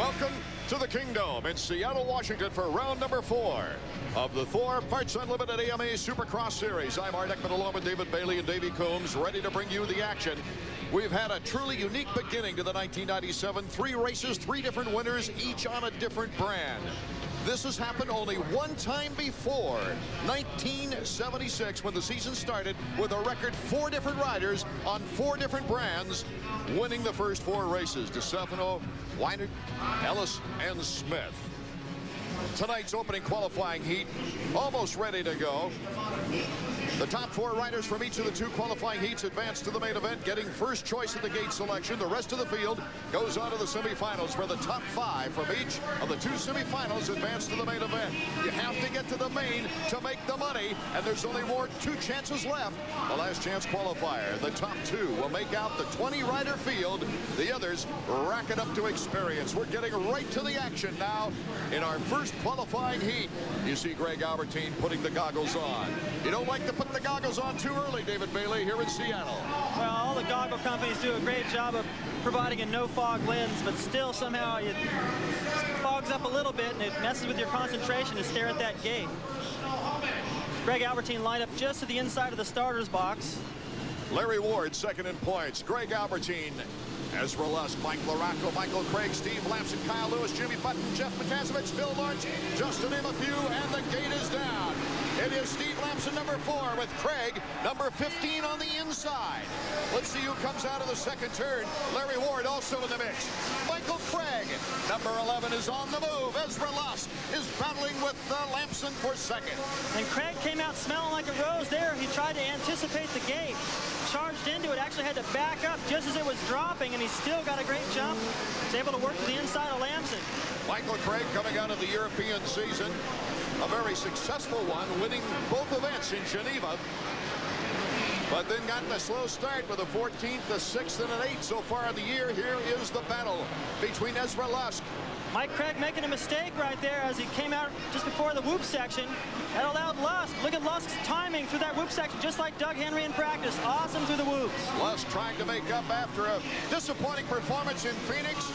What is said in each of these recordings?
Welcome to the Kingdom in Seattle, Washington for round number 4 of the Thor Parts Unlimited AMA Supercross Series. I'm Art Ekman along with David Bailey and Davey Coombs, ready to bring you the action. We've had a truly unique beginning to the 1997. 3 races, 3 different winners, each on a different brand. This has happened only one time before, 1976, when the season started with a record 4 different riders on 4 different brands winning the first 4 races. DeStefano, Weinert, Ellis, and Smith. Tonight's opening qualifying heat almost ready to go. The top 4 riders from each of the 2 qualifying heats advance to the main event, getting first choice in the gate selection. The rest of the field goes on to the semifinals, where the top 5 from each of the 2 semifinals advance to the main event. You have to get to the main to make the money, and there's only 2 chances left. The last chance qualifier, the top 2 will make out the 20-rider field. The others rack it up to experience. We're getting right to the action now in our first qualifying heat. You see Greg Albertine putting the goggles on. You don't like to put the goggles on too early, David Bailey, here in Seattle. Well, all the goggle companies do a great job of providing a no-fog lens, but still somehow it fogs up a little bit and it messes with your concentration to stare at that gate. Greg Albertine lined up just to the inside of the starter's box. Larry Ward second in points. Greg Albertine, Ezra Lusk, Mike Larocco, Michael Craig, Steve Lamson, Kyle Lewis, Jimmy Button, Jeff Matasevich, Phil Lawrence, just to name a few, and the gate is down. It is Steve Lamson, number 4, with Craig, number 15 on the inside. Let's see who comes out of the second turn. Larry Ward also in the mix. Michael Craig, number 11, is on the move. Ezra Lusk is battling with Lamson for second. And Craig came out smelling like a rose there. He tried to anticipate the gate, charged into it, actually had to back up just as it was dropping, and he still got a great jump. He's able to work to the inside of Lamson. Michael Craig coming out of the European season, a very successful one, winning both events in Geneva, but then gotten a slow start with a 14th, a 6th, and an 8th so far in the year. Here is the battle between Ezra Lusk. Mike Craig making a mistake right there as he came out just before the whoop section. That allowed Lusk. Look at Lusk's timing through that whoop section, just like Doug Henry in practice. Awesome through the whoops. Lusk trying to make up after a disappointing performance in Phoenix,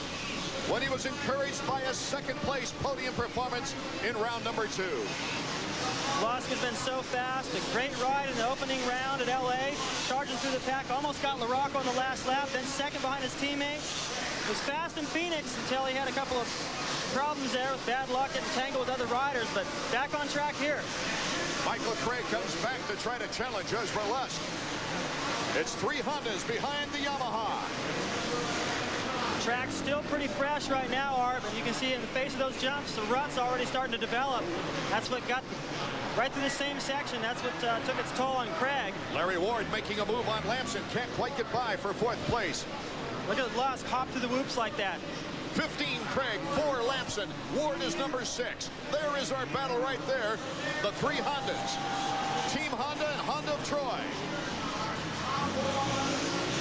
when he was encouraged by a second-place podium performance in round number 2. Lusk has been so fast. A great ride in the opening round at LA. Charging through the pack. Almost got Larocco on the last lap. Then second behind his teammate. Was fast in Phoenix until he had a couple of problems there with bad luck and tangled with other riders. But back on track here. Michael Craig comes back to try to challenge Ezra Lusk. It's 3 Hondas behind the Yamaha. Track's still pretty fresh right now, Art, but you can see in the face of those jumps, the rut's already starting to develop. That's what got right through the same section. That's what took its toll on Craig. Larry Ward making a move on Lamson. Can't quite get by for 4th place. Look at Lusk hop through the whoops like that. 15 Craig, 4 Lamson. Ward is number 6. There is our battle right there. The 3 Hondas. Team Honda and Honda of Troy.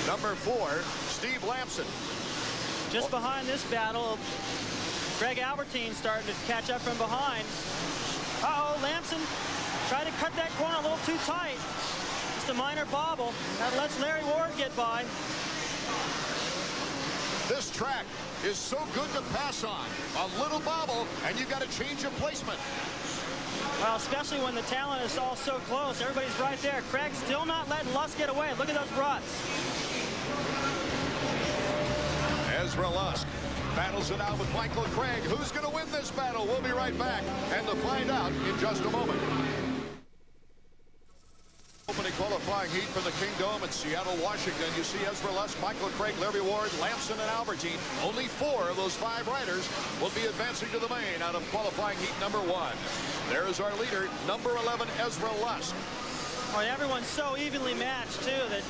Number 4, Steve Lamson. Just behind this battle, Greg Albertine starting to catch up from behind. Uh-oh, Lamson tried to cut that corner a little too tight. Just a minor bobble. That lets Larry Ward get by. This track is so good to pass on. A little bobble, and you got to change your placement. Well, especially when the talent is all so close. Everybody's right there. Craig's still not letting Lusk get away. Look at those ruts. Ezra Lusk battles it out with Michael Craig. Who's going to win this battle? We'll be right back, and to find out in just a moment. Opening qualifying heat for the Kingdom in Seattle, Washington. You see Ezra Lusk, Michael Craig, Larry Ward, Lamson, and Albertine. Only 4 of those 5 riders will be advancing to the main out of qualifying heat number 1. There is our leader, number 11, Ezra Lusk. Well, everyone's so evenly matched, too, that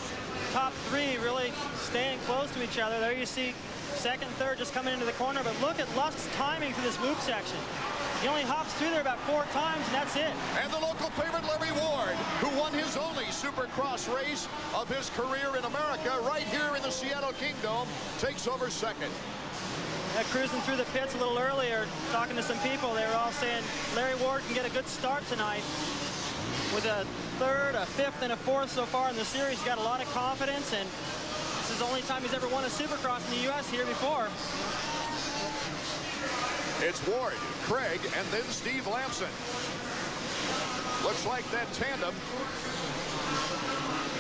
top 3 really staying close to each other. There you see second, third just coming into the corner, but look at Lusk's timing through this whoop section. He only hops through there about 4 times, and that's it. And the local favorite, Larry Ward, who won his only Supercross race of his career in America, right here in the Seattle Kingdom, takes over second. Cruising through the pits a little earlier, talking to some people, they were all saying Larry Ward can get a good start tonight. With a 3rd, a 5th, and a 4th so far in the series. He's got a lot of confidence, and this is the only time he's ever won a Supercross in the U.S. here before. It's Ward, Craig, and then Steve Lamson. Looks like that tandem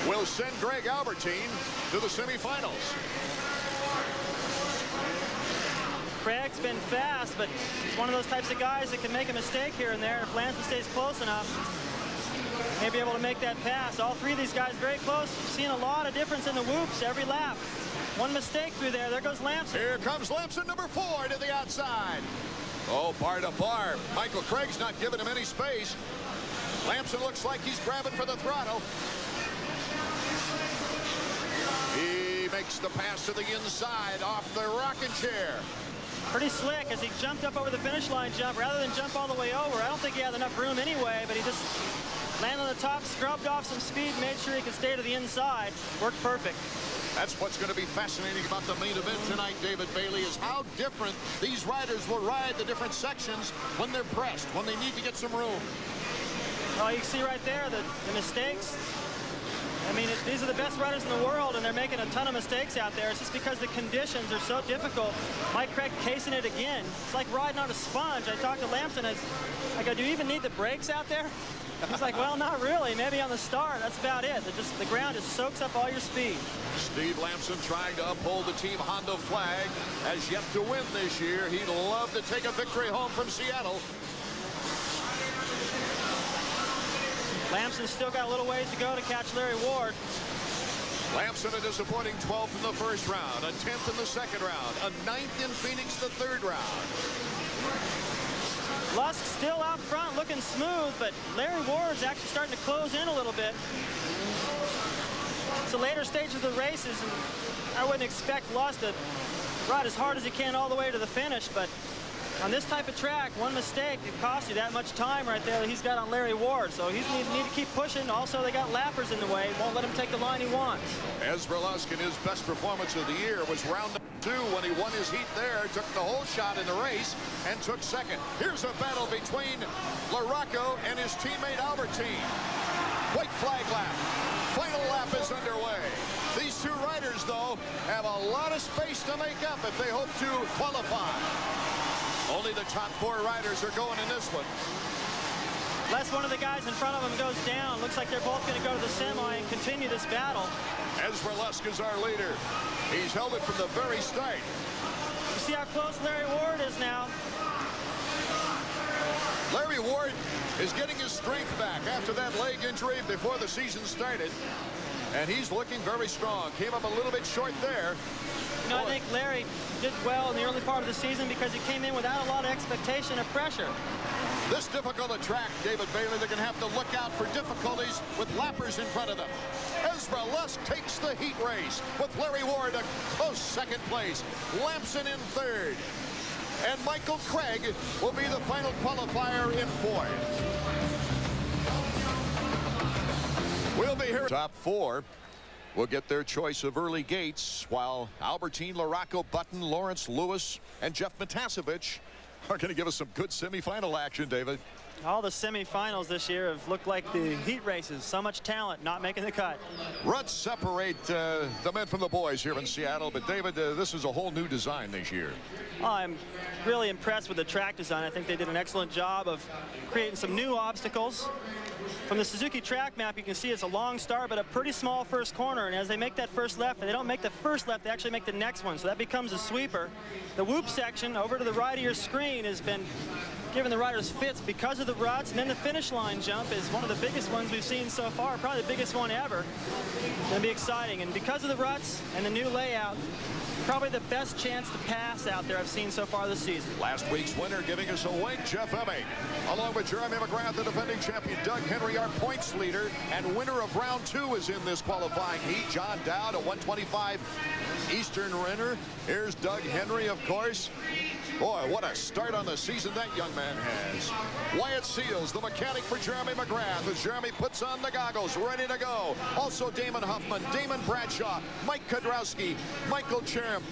will send Greg Albertine to the semifinals. Craig's been fast, but he's one of those types of guys that can make a mistake here and there. If Lamson stays close enough, may be able to make that pass. All three of these guys very close. We've seen a lot of difference in the whoops every lap. One mistake through there. There goes Lamson. Here comes Lamson, number 4, to the outside. Oh, bar to bar. Michael Craig's not giving him any space. Lamson looks like he's grabbing for the throttle. He makes the pass to the inside off the rocking chair. Pretty slick as he jumped up over the finish line jump. Rather than jump all the way over, I don't think he had enough room anyway, but he just landed on the top, scrubbed off some speed, made sure he could stay to the inside. Worked perfect. That's what's going to be fascinating about the main event tonight, David Bailey, is how different these riders will ride the different sections when they're pressed, when they need to get some room. Oh, you can see right there the mistakes. I mean, these are the best riders in the world, and they're making a ton of mistakes out there. It's just because the conditions are so difficult. Mike Craig casing it again. It's like riding on a sponge. I talked to Lamson. I go, do you even need the brakes out there? He's like, well, not really. Maybe on the start. That's about it. The ground just soaks up all your speed. Steve Lamson trying to uphold the Team Honda flag. Has yet to win this year. He'd love to take a victory home from Seattle. Lamson's still got a little ways to go to catch Larry Ward. Lamson a disappointing 12th in the first round, a 10th in the second round, a 9th in Phoenix the third round. Lusk still out front looking smooth, but Larry Ward's actually starting to close in a little bit. It's a later stage of the races, and I wouldn't expect Lusk to ride as hard as he can all the way to the finish, but on this type of track, one mistake could cost you that much time right there that he's got on Larry Ward. So he's need to keep pushing. Also, they got lappers in the way. Won't let him take the line he wants. Ezra Lusk in his best performance of the year was round 2 when he won his heat there, took the whole shot in the race, and took second. Here's a battle between LaRocco and his teammate Albertine. White flag lap. Final lap is underway. These two riders, though, have a lot of space to make up if they hope to qualify. Only the top 4 riders are going in this one. Unless one of the guys in front of him goes down, looks like they're both going to go to the semi and continue this battle. Ezra Lusk is our leader. He's held it from the very start. You see how close Larry Ward is now. Larry Ward is getting his strength back after that leg injury before the season started. And he's looking very strong. Came up a little bit short there. You know, I think Larry did well in the early part of the season because he came in without a lot of expectation or pressure. This difficult a track, David Bailey, they're going to have to look out for difficulties with lappers in front of them. Ezra Lusk takes the heat race with Larry Ward a close second place. Lamson in third. And Michael Craig will be the final qualifier in fourth. We'll be here. Top 4 will get their choice of early gates, while Albertine, LaRocco, Button, Lawrence, Lewis, and Jeff Matasevich are going to give us some good semifinal action, David. All the semifinals this year have looked like the heat races. So much talent not making the cut. Ruts separate the men from the boys here in Seattle, but David, this is a whole new design this year. I'm really impressed with the track design. I think they did an excellent job of creating some new obstacles. From the Suzuki track map, you can see it's a long start, but a pretty small first corner. And as they make that first left, they don't make the first left, they actually make the next one. So that becomes a sweeper. The whoop section over to the right of your screen has been giving the riders fits because of the ruts. And then the finish line jump is one of the biggest ones we've seen so far, probably the biggest one ever. It's going to be exciting. And because of the ruts and the new layout, probably the best chance to pass out there I've seen so far this season. Last week's winner giving us a wink, Jeff Emig. Along with Jeremy McGrath, the defending champion, Doug Henry, our points leader, and winner of round 2 is in this qualifying heat. John Dowd, a 125 Eastern winner. Here's Doug Henry, of course. Boy, what a start on the season that young man has. Wyatt Seals, the mechanic for Jeremy McGrath, as Jeremy puts on the goggles, ready to go. Also Damon Huffman, Damon Bradshaw, Mike Kudrowski, Michael Cherem,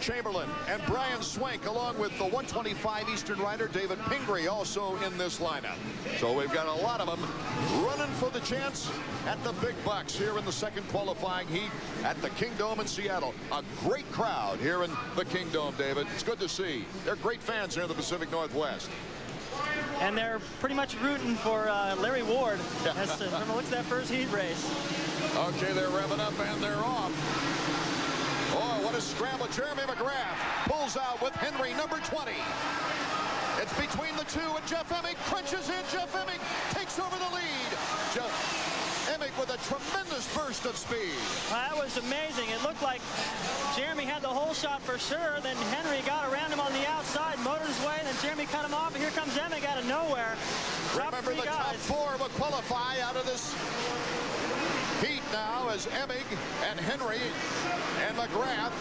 Chamberlain and Brian Swank, along with the 125 Eastern rider David Pingree, also in this lineup. So we've got a lot of them running for the chance at the big bucks here in the second qualifying heat at the Kingdome in Seattle. A great crowd here in the Kingdome, David. It's good to see. They're great fans here in the Pacific Northwest. And they're pretty much rooting for Larry Ward as to looks at that first heat race. Okay, they're revving up and they're off. Oh, what a scramble. Jeremy McGrath pulls out with Henry, number 20. It's between the two, and Jeff Emig crunches in. Jeff Emig takes over the lead. Emig with a tremendous burst of speed. That was amazing. It looked like Jeremy had the whole shot for sure. Then Henry got around him on the outside, motored his way, and then Jeremy cut him off. And here comes Emig out of nowhere. Remember, the top four will qualify out of this heat now as Emig and Henry and McGrath.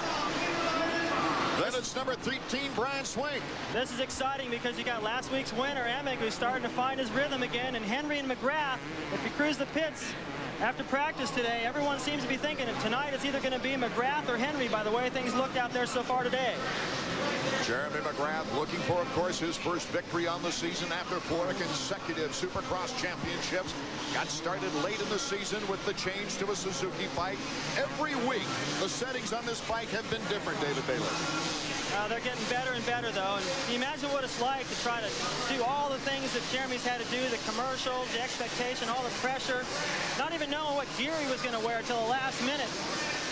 Then it's number 13, Brian Swank. This is exciting because you got last week's winner, Emig, who's starting to find his rhythm again. And Henry and McGrath, if you cruise the pits after practice today, everyone seems to be thinking that tonight it's either going to be McGrath or Henry by the way things looked out there so far today. Jeremy McGrath looking for, of course, his first victory on the season after 4 consecutive Supercross championships. Got started late in the season with the change to a Suzuki bike. Every week, the settings on this bike have been different, David Baylor. They're getting better and better, though. And can you imagine what it's like to try to do all the things that Jeremy's had to do, the commercials, the expectation, all the pressure, not even knowing what gear he was going to wear until the last minute,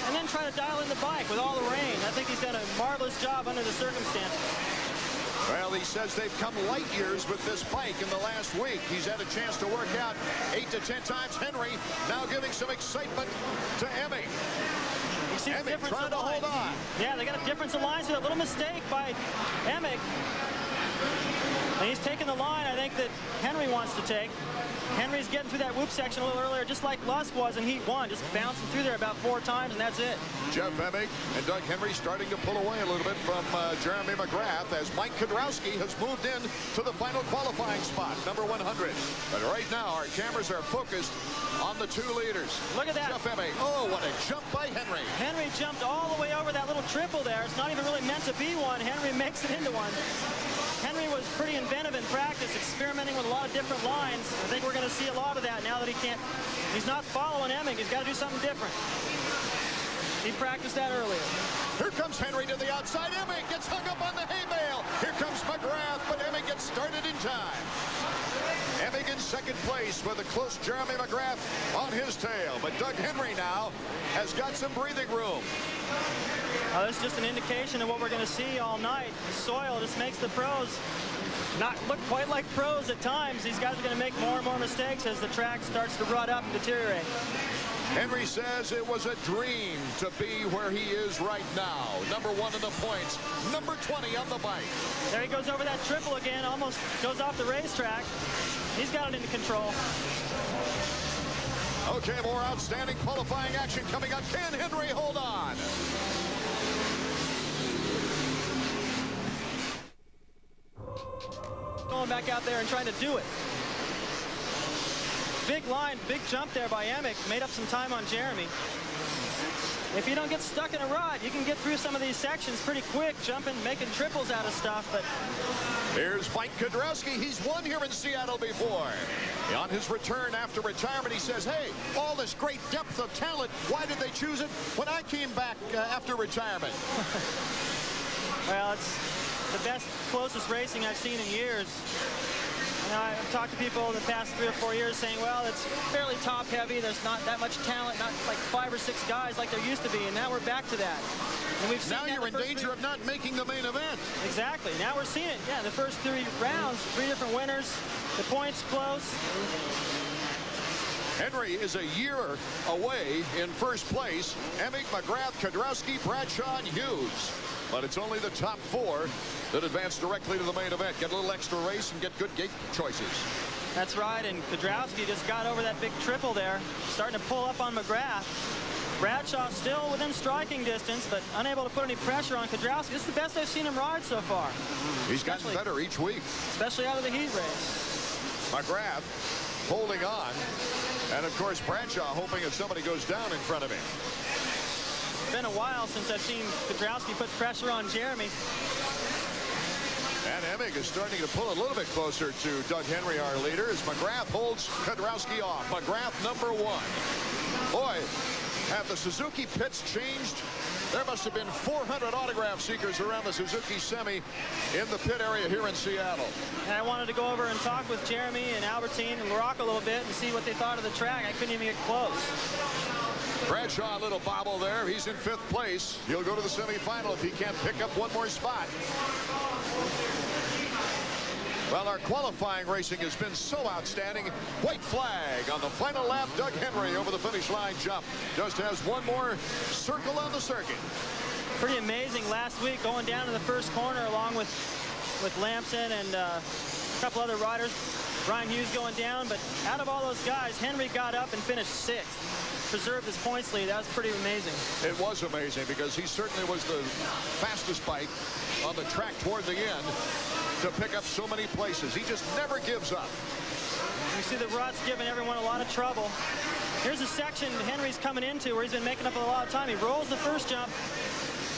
and then try to dial in the bike with all the rain. I think he's done a marvelous job under the circumstances. Well, he says they've come light years with this bike in the last week. He's had a chance to work out 8 to 10 times. Henry now giving some excitement to Emig. Emig trying to hold on. Yeah, they got a difference of lines. So a little mistake by Emig. And he's taking the line, I think, that Henry wants to take. Henry's getting through that whoop section a little earlier, just like Lusk was in Heat 1, just bouncing through there about 4 times, and that's it. Jeff Emig and Doug Henry starting to pull away a little bit from Jeremy McGrath as Mike Kudrowski has moved in to the final qualifying spot, number 100. But right now, our cameras are focused on the 2 leaders. Look at that. Jeff Emig. Oh, what a jump by Henry. Henry jumped all the way over that little triple there. It's not even really meant to be one. Henry makes it into one. Henry was pretty inventive in practice, experimenting with a lot of different lines. I think we're going to see a lot of that now that he's not following Emig. He's got to do something different. He practiced that earlier. Here comes Henry to the outside. Emig gets hung up on the hay bale. Here comes McGrath, but Emig gets started in time. Emig in second place with a close Jeremy McGrath on his tail. But Doug Henry now has got some breathing room. This is just an indication of what we're going to see all night. The soil just makes the pros not look quite like pros at times. These guys are going to make more and more mistakes as the track starts to rut up and deteriorate. Henry says it was a dream to be where he is right now. Number 1 in the points, number 20 on the bike. There he goes over that triple again, almost goes off the racetrack. He's got it into control. Okay, more outstanding qualifying action coming up. Can Henry hold on? Going back out there and trying to do it. Big line, big jump there by Emig. Made up some time on Jeremy. If you don't get stuck in a rut, you can get through some of these sections pretty quick, jumping, making triples out of stuff. But here's Mike Kudrowski. He's won here in Seattle before. On his return after retirement, he says, hey, all this great depth of talent, why did they choose it when I came back after retirement? Well, it's the best, closest racing I've seen in years. You know, I've talked to people in the past 3 or 4 years saying, well, it's fairly top heavy. There's not that much talent, not like 5 or 6 guys like there used to be. And now we're back to that. And we've seen now you're in danger of not making the main event. Exactly. Now we're seeing it. Yeah, the first 3 rounds, 3 different winners. The points close. Henry is a year away in first place. Emig, McGrath, Kudrowski, Bradshaw, and Hughes. But it's only the top 4 that advance directly to the main event. Get a little extra race and get good gate choices. That's right, and Kudrowski just got over that big triple there, starting to pull up on McGrath. Bradshaw still within striking distance, but unable to put any pressure on Kudrowski. This is the best I've seen him ride so far. He's gotten better each week. Especially out of the heat race. McGrath holding on. And, of course, Bradshaw hoping if somebody goes down in front of him. It's been a while since I've seen Kudrowski put pressure on Jeremy. And Emig is starting to pull a little bit closer to Doug Henry, our leader, as McGrath holds Kudrowski off. McGrath #1. Boy, have the Suzuki pits changed? There must have been 400 autograph seekers around the Suzuki Semi in the pit area here in Seattle. And I wanted to go over and talk with Jeremy and Albertine and LaRocque a little bit and see what they thought of the track. I couldn't even get close. Bradshaw, a little bobble there. He's in 5th place. He'll go to the semifinal if he can't pick up one more spot. Well, our qualifying racing has been so outstanding. White flag on the final lap. Doug Henry over the finish line jump. Just has one more circle on the circuit. Pretty amazing last week going down to the first corner along with Lamson and a couple other riders. Brian Hughes going down, but out of all those guys, Henry got up and finished 6th. Preserved his points lead. That was pretty amazing. It was amazing because he certainly was the fastest bike on the track toward the end to pick up so many places. He just never gives up. You see the ruts giving everyone a lot of trouble. Here's a section Henry's coming into where he's been making up a lot of time. He rolls the first jump.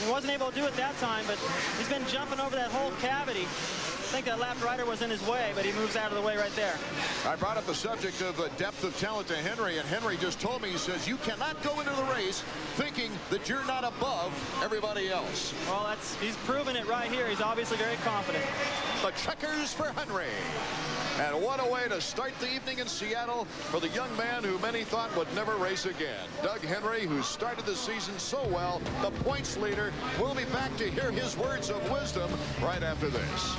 He wasn't able to do it that time, but he's been jumping over that whole cavity. I think that lap rider was in his way, but he moves out of the way right there. I brought up the subject of depth of talent to Henry, and Henry just told me, he says, you cannot go into the race thinking that you're not above everybody else. Well, he's proven it right here. He's obviously very confident. The checkers for Henry. And what a way to start the evening in Seattle for the young man who many thought would never race again. Doug Henry, who started the season so well, the points leader. We'll be back to hear his words of wisdom right after this.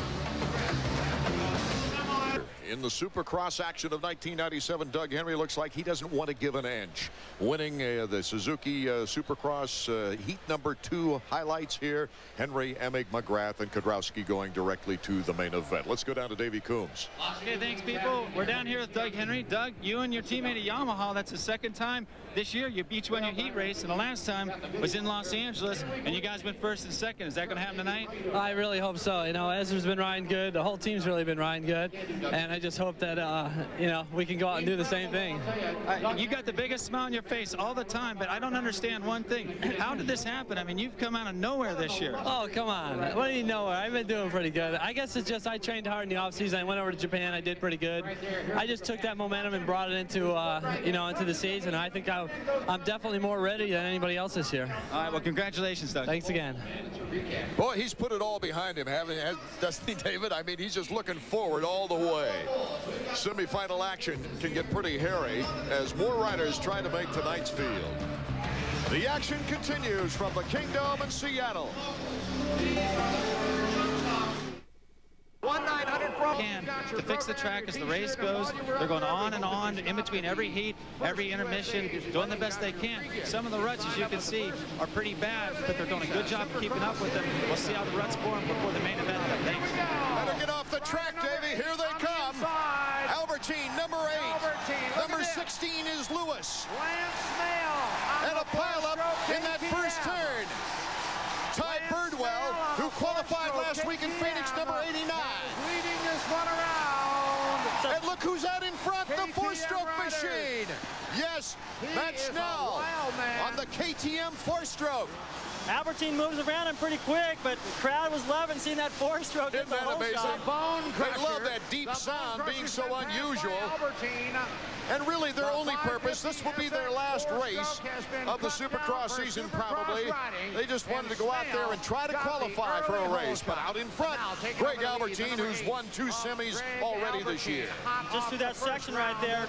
In the Supercross action of 1997, Doug Henry looks like he doesn't want to give an inch. Winning the Suzuki Supercross heat #2 highlights here. Henry, Emig, McGrath, and Kudrowski going directly to the main event. Let's go down to Davey Coombs. Okay, thanks, people. We're down here with Doug Henry. Doug, you and your teammate at Yamaha, that's the second time this year you each won your heat race, and the last time was in Los Angeles, and you guys went 1st and 2nd. Is that going to happen tonight? I really hope so. You know, Ezra's been riding good. The whole team's really been riding good, and I just hope that you know, we can go out and do the same thing. You got the biggest smile on your face all the time, but I don't understand one thing. How did this happen? I mean, you've come out of nowhere this year. Oh, come on. What do you know? I've been doing pretty good. I guess it's just I trained hard in the offseason. I went over to Japan. I did pretty good. I just took that momentum and brought it into, you know, into the season. I think I'm definitely more ready than anybody else this year. All right, well, congratulations, Doug. Thanks again. Boy, he's put it all behind him, doesn't he, David? I mean, he's just looking forward all the way. Semi-final action can get pretty hairy as more riders try to make tonight's field. The action continues from the Kingdom in Seattle. 1-900 to fix the track as the race goes. They're going on and on in between every heat, every intermission, doing the best they can. Some of the ruts, as you can see, are pretty bad, but they're doing a good job of keeping up with them. We'll see how the ruts form before the main event. Thanks. Better get off the track, Davey. Here they come. Albertine, #8. Number 16 is Lewis. And a pileup in that first turn. Ty Birdwell, who qualified last week in Phoenix, #89. Leading this one around. And look who's out in front, the 4-stroke machine. Yes, Matt Snell on the KTM 4-stroke. Albertine moves around him pretty quick, but the crowd was loving seeing that 4-stroke. Isn't that amazing? They love that deep sound being so unusual. And really their only purpose, this will be their last race of the Supercross season probably. They just wanted to go out there and try to qualify for a race. But out in front, Greg Albertine, who's won 2 semis already this year. Just through that section right there,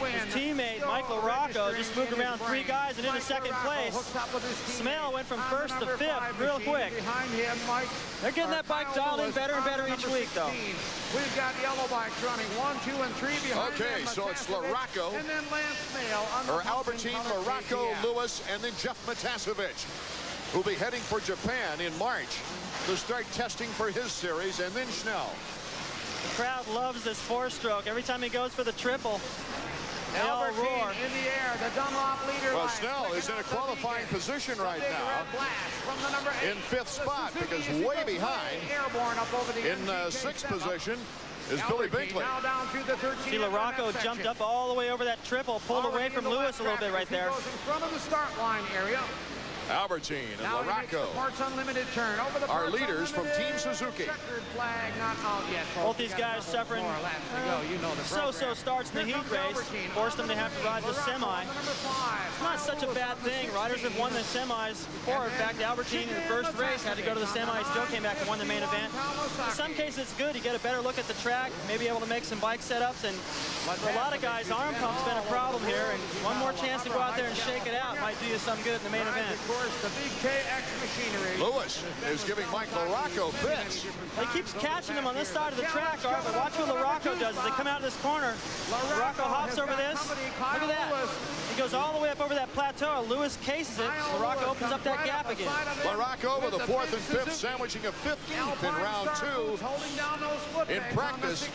his teammate, Michael Rocco, just moved around 3 guys and into 2nd place. Smell went from 1st to 5th real quick. They're getting that bike dialed in better and better each week, though. We've got yellow bikes running 1, 2, and 3 behind them. Okay, so it's LaRocco, and then Lance Mail, or Albertine, LaRocco, Lewis, and then Jeff Matasevich, who'll be heading for Japan in March to start testing for his series, and then Schnell. The crowd loves this 4-stroke. Every time he goes for the triple, they all roar. In the air, the Dunlop leader. Well, Snell is in a qualifying position right now in 5th spot because way behind in 6th position is Billy Binkley. Now down to the 13th. See, LaRocco jumped up all the way over that triple, pulled away from Lewis a little bit right there. Goes in front of the start line area. Albertine and Now he makes the Laraco Parts Unlimited turn over the are Parts leaders from Unlimited. Team Suzuki. Checkered flag not out yet. Both these guys suffering so-so starts in the heat race. Forced them to have to ride the semi. It's not such a bad thing. Riders have won the semis before. In fact, Albertine in the first race had to go to the semi, still came back and won the main event. In some cases, it's good. You get a better look at the track, maybe able to make some bike setups. And for a lot of guys, arm pump's been a problem here. And one more chance to go out there and shake it out might do you some good in the main event. Of course, the big KX machinery. Lewis is giving Mike Laraco fits. He keeps catching him on this side of the track, Art, but watch what Laraco does as they come out of this corner. Laraco hops over this. Look at that. He goes all the way up over that plateau. Lewis cases it. Laraco opens up that gap again. Laraco with a 4th and 5th, sandwiching a 15th in round 2. In practice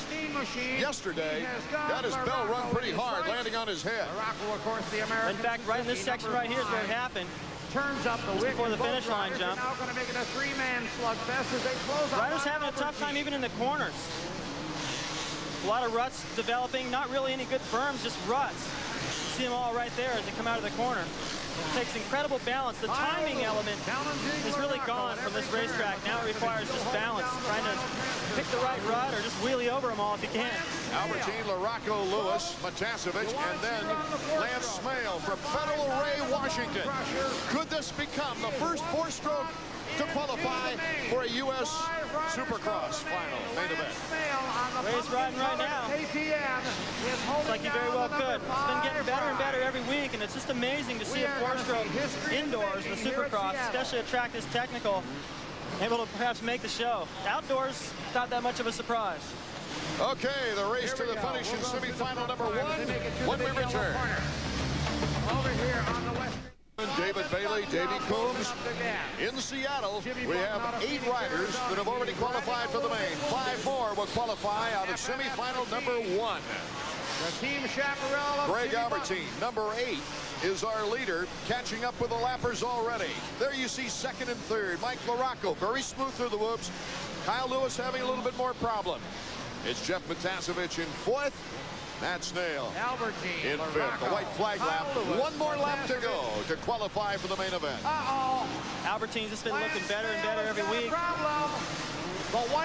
yesterday, got his bell rung pretty hard, landing on his head. Laraco, of course, the American. In fact, right in this section right here is where it happened. Turns up the wick before the finish line jump. Now going to make it a 3-man slugfest as they close. Riders having a tough time even in the corners. A lot of ruts developing, not really any good berms, just ruts. You see them all right there as they come out of the corner. It takes incredible balance. The timing element is really gone from this racetrack. Now it requires just balance, trying to pick the right rut or just wheelie over them all if you can. Albertine, Laraco, Lewis, Matasevich, and then Lance Smale from Federal Ray, Washington. Could this become the first 4-stroke to qualify for a U.S. Supercross final main event? Ray's riding right now. Looks like he very well could. It's been getting better and better every week, and it's just amazing to see a 4-stroke indoors in the Supercross, especially a track this technical, able to perhaps make the show. Outdoors, not that much of a surprise. Okay, the race to the finish in semifinal number 1 when we return. Over here on the west. David Bailey, Davey Coombs. In Seattle, we have 8 riders that have already qualified for the main. 5 more will qualify out of semifinal number 1. The team chaparral of Greg Albertine, number 8, is our leader, catching up with the lappers already. There you see 2nd and 3rd. Mike Laraco, very smooth through the whoops. Kyle Lewis having a little bit more problem. It's Jeff Matasevich in 4th. Matt Snail Albertine in 5th. The white flag lap. One more lap to go to qualify for the main event. Albertine's just been looking better and better every week.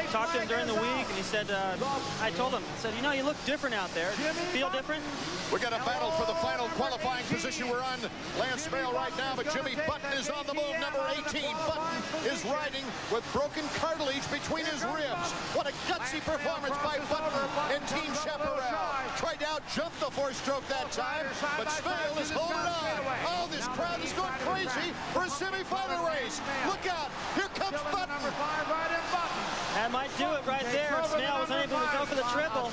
Talked to him during the week, and he said, I told him, you know, you look different out there. Feel different? We got a battle for the final qualifying position. We're on Lance Smale right now, but Jimmy Button is on the move. Number 18, Button is riding with broken cartilage between his ribs. What a gutsy performance by Button and Team Chaparral. Tried to outjump the 4-stroke that time, but Smale is holding on. Oh, this crowd is going crazy for a semifinal race. Look out, here comes Button. That might do it right there. Smale was unable to go for the triple.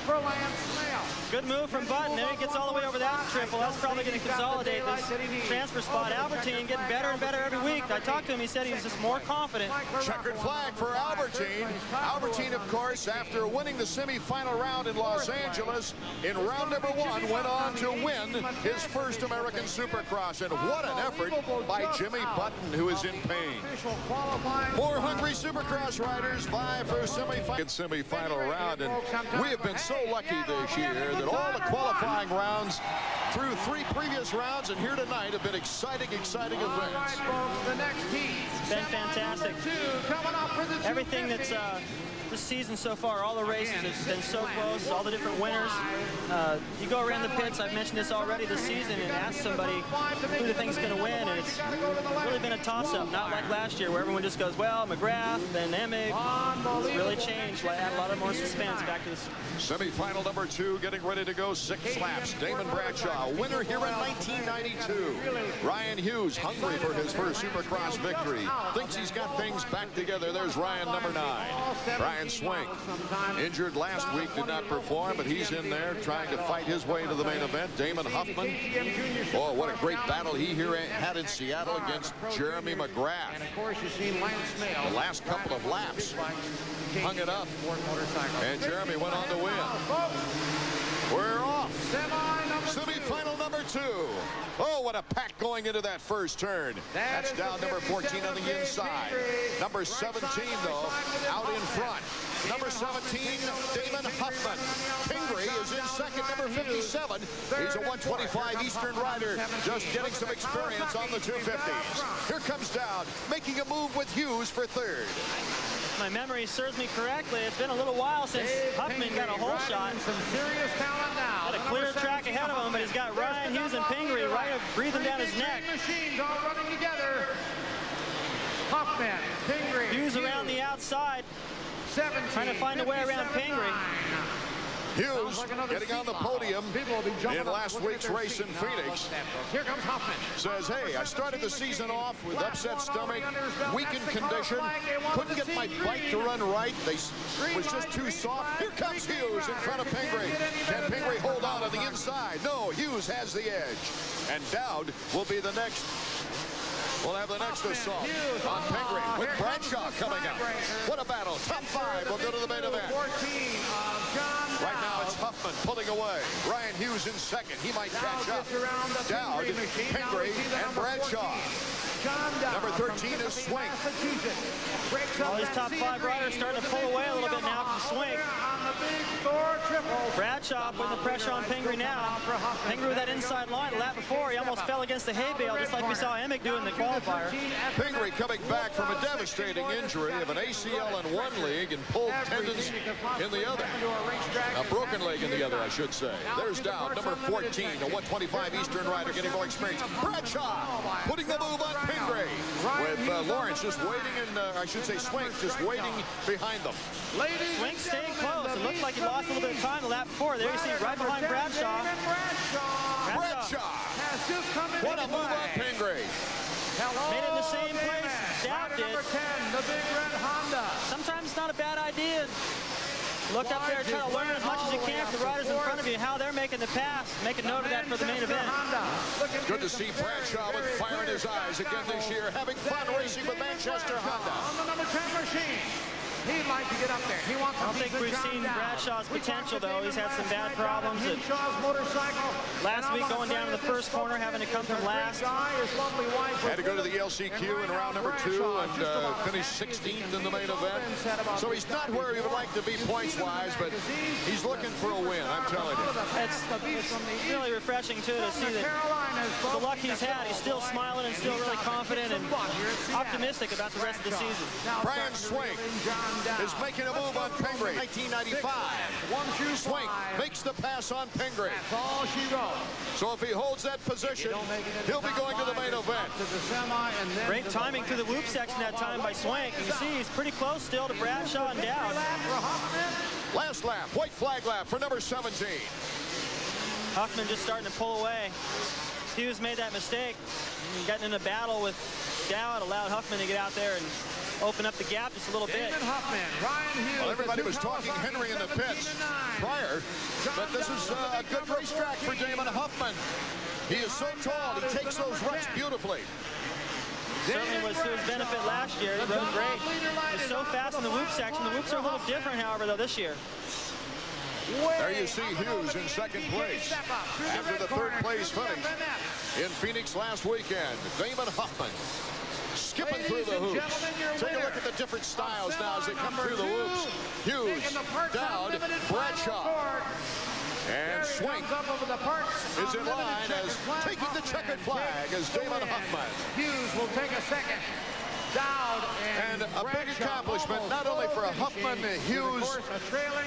For Lance Smale. Good move from Button. There he gets all the way over that triple. That's probably going to consolidate this transfer spot. Albertine getting better and better every week. I talked to him. He said he was just more confident. Checkered flag for Albertine. Albertine, of course, after winning the semifinal round in Los Angeles, in round number 1, went on to win his first American Supercross. And what an effort by Jimmy Button, who is in pain. More hungry Supercross riders vie for semifinal round. And we have been so lucky this year that all the qualifying rounds through 3 previous rounds and here tonight have been exciting events. The next team. It's been fantastic. Everything that's this season so far, all the races have been so close, all the different winners. You go around the pits, I've mentioned this already this season, and ask somebody who they think's going to win, and it's really been a toss-up, not like last year where everyone just goes, well, McGrath, then Emig. It's really changed. I add a lot of more suspense back to this. Semi-final number 2, getting ready to go 6 laps. Damon Bradshaw, winner here in 1992. Ryan Hughes, hungry for his first Supercross victory. Thinks he's got things back together. There's Ryan, number 9. Ryan Swink, injured last week, did not perform, but he's in there trying to fight his way to the main event. Damon Huffman. Oh, what a great battle he here had in Seattle against Jeremy McGrath. And of course, you've seen Lance Smale. The last couple of laps hung it up, and Jeremy went on to win. We're off. Semi-final number 2. Oh, what a pack going into that first turn. That's down number 14 on the inside. Number 17, though, out in front. number 17, Damon Huffman. Pingree is in second, number 57. He's a 125 Eastern rider, just getting some experience on the 250s. Here comes Dowd, making a move with Hughes for third. My memory serves me correctly. It's been a little while since Huffman got a hole shot. Some serious talent now. Got a clear track ahead of him, but he's got Ryan Hughes and Pingree right breathing down his neck. Machines all running together. Huffman, Pingree. Hughes around the outside, 17, trying to find a way around Pingree. Hughes getting on the podium in last week's race in Phoenix. Here comes Huffman. Says, hey, I started the season off with upset stomach, weakened condition, couldn't get my bike to run right. It was just too soft. Here comes Hughes in front of Pingree. Can Pingree hold on the inside? No, Hughes has the edge. And Dowd will be the next. We'll have the next assault on Pingree with Bradshaw coming up. What a battle. Top 5 will go to the main event. Right now it's Huffman pulling away. Ryan Hughes in second. He might catch up. Dowd, Pingree, and Bradshaw. Number 13 is Swink. All these top 5 riders starting to pull away a little bit now from Swink. Bradshaw putting the pressure on Pingree now. Pingree with that inside line. A lap before, he almost fell against the hay bale, just like we saw Emick do in the qualifier. Pingree coming back from a devastating injury of an ACL in one leg and pulled tendons in the other. A broken leg in the other, I should say. There's Dowd, number 14, a 125 Eastern rider getting more experience. Bradshaw putting the move on Pingree with Lawrence just waiting, and I should say Swink just waiting behind them. Swink staying close. It looked like he lost a little bit of time the lap before. There you see right behind Bradshaw. Bradshaw. What a move on Pingree. Made it in the same place Dowd did. The big red Honda. Sometimes it's not a bad idea. Look up there, try to learn as much as you can from the riders in front of you, how they're making the pass. Make a note of that for the main event. Good to see Bradshaw with fire in his eyes again this year, having fun racing with Manchester Honda. On the number 10 machine. He'd like to get up there. He wants. I don't think we've seen Bradshaw's potential, though. He's had some bad problems. Last week, going down to the first corner, having to come from last. Had to go to the LCQ in round number 2 and finish 16th in the main event. So he's not where he would like to be points-wise, but he's looking for a win, I'm telling you. It's really refreshing, too, to see that the luck he's had. He's still smiling and still really confident and optimistic about the rest of the season. Brian Swink is making a move on Pingree. 1995. Swink makes the pass on Pingree. That's all she wrote. So if he holds that position, he'll be going to the main event. Great timing through the whoop section that time by Swink. You can see he's pretty close still to Bradshaw and Dowd. Last lap, white flag lap for number 17. Huffman just starting to pull away. Hughes made that mistake. Getting in a battle with Dowd allowed Huffman to get out there and open up the gap just a little bit. Well, everybody was talking Henry in the pits prior, but this is a good racetrack for Damon Huffman. He is so tall, he takes those ruts beautifully. Certainly was to his benefit last year. He rode great. He was so fast in the whoop section. The whoops are a little different, however, though, this year. There you see Hughes in second place after the third place finish in Phoenix last weekend. Damon Huffman skipping through the hoops. Take a look at the different styles now as they come through the hoops. Hughes, Dowd, Bradshaw, and Swink is in line as taking the checkered flag as Damon Huffman. Hughes will take a second. Dowd and a big accomplishment, not only for Huffman, Hughes,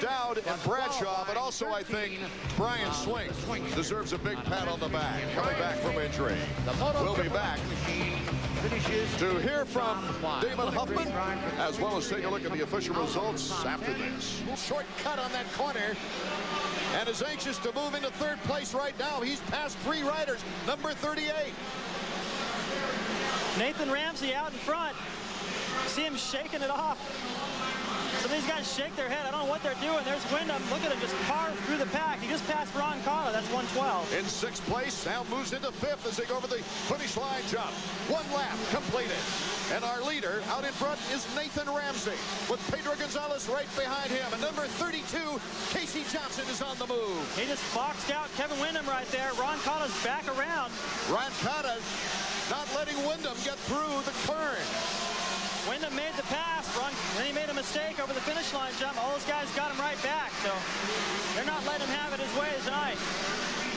Dowd, and Bradshaw, but also, I think, Brian Swink deserves a big pat on the back, coming back from injury. We'll be back to hear from Damon Huffman, as well as take a look at the official results after this. Short cut on that corner, and is anxious to move into third place right now. He's passed 3 riders, number 38. Nathan Ramsey out in front. See him shaking it off. Some of these guys shake their head. I don't know what they're doing. There's Wyndham. Look at him just carve through the pack. He just passed Ron Carter. That's 112. In 6th place, now moves into 5th as they go over the finish line jump. 1 lap completed. And our leader out in front is Nathan Ramsey with Pedro Gonzalez right behind him. And number 32, Casey Johnson is on the move. He just boxed out Kevin Wyndham right there. Ron Carter's back around. Ron Carter not letting Wyndham get through the turn. Wyndham made the pass, then he made a mistake over the finish line jump. All those guys got him right back, so they're not letting him have it his way tonight.